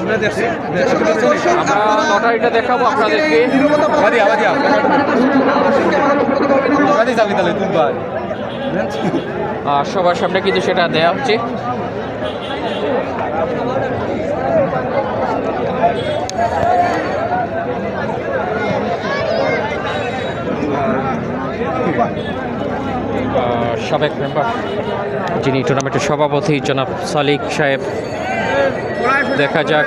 আমরা লটারিটা দেখাবো আপনাদেরকে। সবার সামনে কিন্তু সেটা দেওয়া হচ্ছে। সাবেক মেম্বার যিনি টুর্নামেন্টের সভাপতি জনাব সালিক সাহেব, দেখা যাক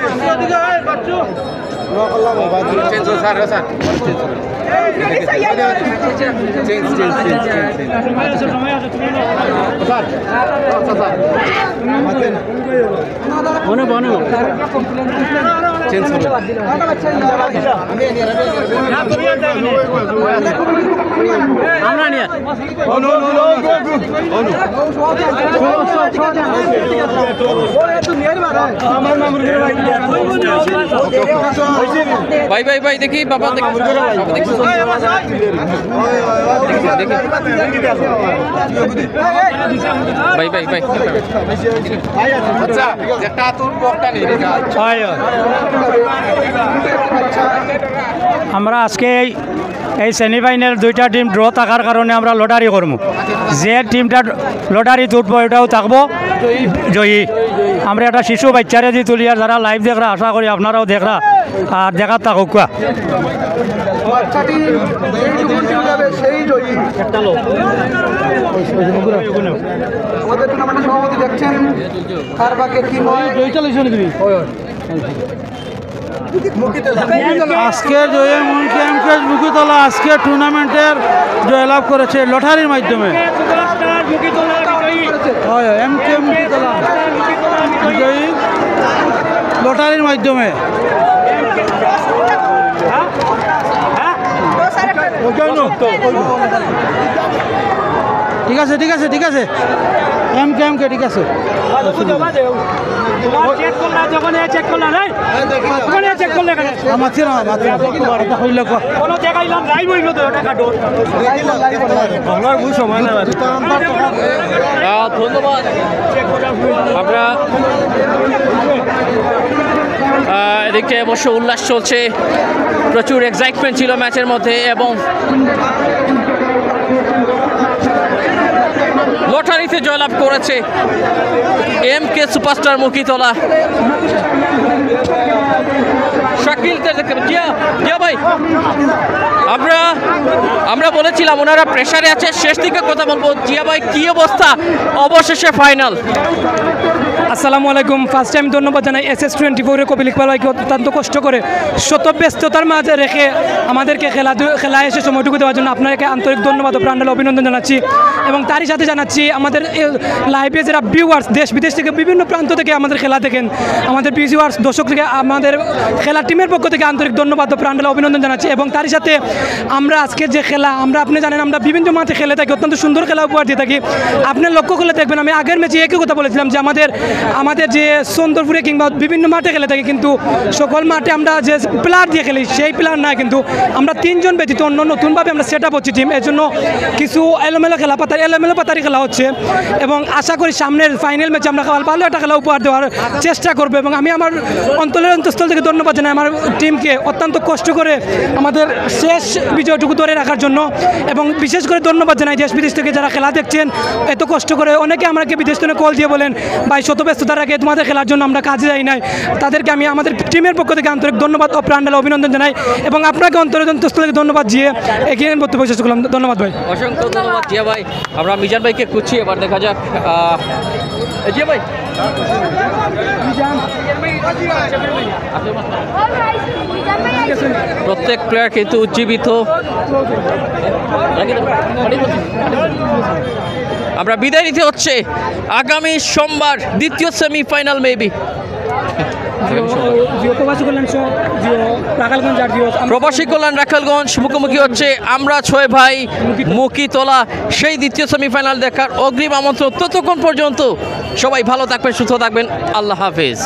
আমরা নিয়ে ভাই ভাই ভাই দেখি বাবা দেখি ভাই ভাই ভাই আমরা আজকে এই সেমিফাইনাল দুইটা টিম ড্র থাকার কারণে আমরা লটারি করবো। যে টিমটা লটারি তুলবো এটাও থাকবো জয়ী। আমরা একটা শিশু বাচ্চারে দিয়ে তুলি, আর যারা লাইভ দেখরা আশা করি আপনারাও দেখরা আর দেখার থাকুক। বাচ্চাটি সেই জয়ী। আমাদের টুর্নামেন্টের সভাপতি দেখছেন কার ভাগ্যে কি হয়। আজকে জয়ে মুখিতলা আজকে টুর্নামেন্টের জয়লাভ করেছে লটারির মাধ্যমে। এমকে মুখিতলা বিজয়ী লটারির মাধ্যমে। ঠিক আছে ঠিক আছে ঠিক আছে এমকে ঠিক আছে। ধন্যবাদ। আমরা এদিকে অবশ্য উল্লাস চলছে, প্রচুর এক্সাইটমেন্ট ছিল ম্যাচের মধ্যে এবং লটারিতে জয়লাভ করেছে এমকে সুপারস্টার মুখিতলা। শাকিল জিয়া ভাই, আমরা বলেছিলাম ওনারা প্রেসারে আছে, শেষ দিকে কথা বলবো। জিয়া ভাই কি অবস্থা, অবশেষে ফাইনাল? আসসালামু আলাইকুম। ফার্স্ট টাইম ধন্যবাদ জানাই SS24 কপিল ইকবাল ভাইকে, অত্যন্ত কষ্ট করে শত ব্যস্ততার মাঝে রেখে আমাদেরকে খেলায় এসে সময়টুকু দেওয়ার জন্য আপনাকে আন্তরিক ধন্যবাদ ও প্রাণঢালা অভিনন্দন জানাচ্ছি। এবং তারই সাথে জানাচ্ছি আমাদের লাইভে যারা ভিউয়ার্স দেশ বিদেশ থেকে বিভিন্ন প্রান্ত থেকে আমাদের খেলা দেখেন, আমাদের ভিউয়ার্স দর্শক থেকে আমাদের খেলা টিমের পক্ষ থেকে আন্তরিক ধন্যবাদ ও প্রাণঢালা অভিনন্দন জানাচ্ছি। এবং তারই সাথে আমরা আজকে যে খেলা আপনি জানেন আমরা বিভিন্ন মাঠে খেলে থাকি, অত্যন্ত সুন্দর খেলা উপহার দিয়ে থাকি। আপনি লক্ষ্য করলে দেখবেন আমি আগের ম্যাচে একই কথা বলেছিলাম যে আমাদের যে সুন্দরপুরে কিংবা বিভিন্ন মাঠে খেলে থাকি, কিন্তু সকল মাঠে আমরা যে প্লেয়ার দিয়ে খেলি সেই প্লেয়ার না, কিন্তু আমরা তিনজন ব্যতীত অন্য নতুনভাবে আমরা সেট আপ হচ্ছি টিম। এর জন্য কিছু এলোমেলো পাতারি খেলা হচ্ছে এবং আশা করি সামনের ফাইনাল ম্যাচে আমরা ভালো একটা খেলা উপহার দেওয়ার চেষ্টা করবো। এবং আমি আমার অন্তরের অন্তঃস্থল থেকে ধন্যবাদ জানাই আমার টিমকে অত্যন্ত কষ্ট করে আমাদের শেষ বিজয়টুকু ধরে রাখার জন্য। এবং বিশেষ করে ধন্যবাদ জানাই দেশ বিদেশ থেকে যারা খেলা দেখছেন এত কষ্ট করে। অনেকে আমাকে বিদেশ থেকে কল দিয়ে বলেন ভাই শত ব্যস্ততার আগে তোমাদের খেলার জন্য আমরা কাজে যাই নাই। তাদেরকে আমি আমাদের টিমের পক্ষ থেকে আন্তরিক ধন্যবাদ ও প্রাণঢালা অভিনন্দন জানাই এবং আপনাকে অন্তরস্থল থেকে ধন্যবাদ দিয়ে এগিয়ে বক্তব্য শেষ করলাম। ধন্যবাদ ভাই। অসংখ্য ধন্যবাদ জিয়া ভাই। আমরা মিজান ভাইকে খুঁজছি, এবার দেখা যাক জিয়া ভাই। প্রত্যেক প্লেয়ার কিন্তু উজ্জীবিত। আমরা বিদায় নিতে হচ্ছে আগামী সোমবার দ্বিতীয় সেমিফাইনাল মেবি প্রবাসী কল্যাণ রাখালগঞ্জ মুখোমুখি হচ্ছে আমরা 6 ভাই মুকিতলা। সেই দ্বিতীয় সেমিফাইনাল দেখার অগ্রিম আমন্ত্রণ। ততক্ষণ পর্যন্ত সবাই ভালো থাকবেন, সুস্থ থাকবেন। আল্লাহ হাফেজ।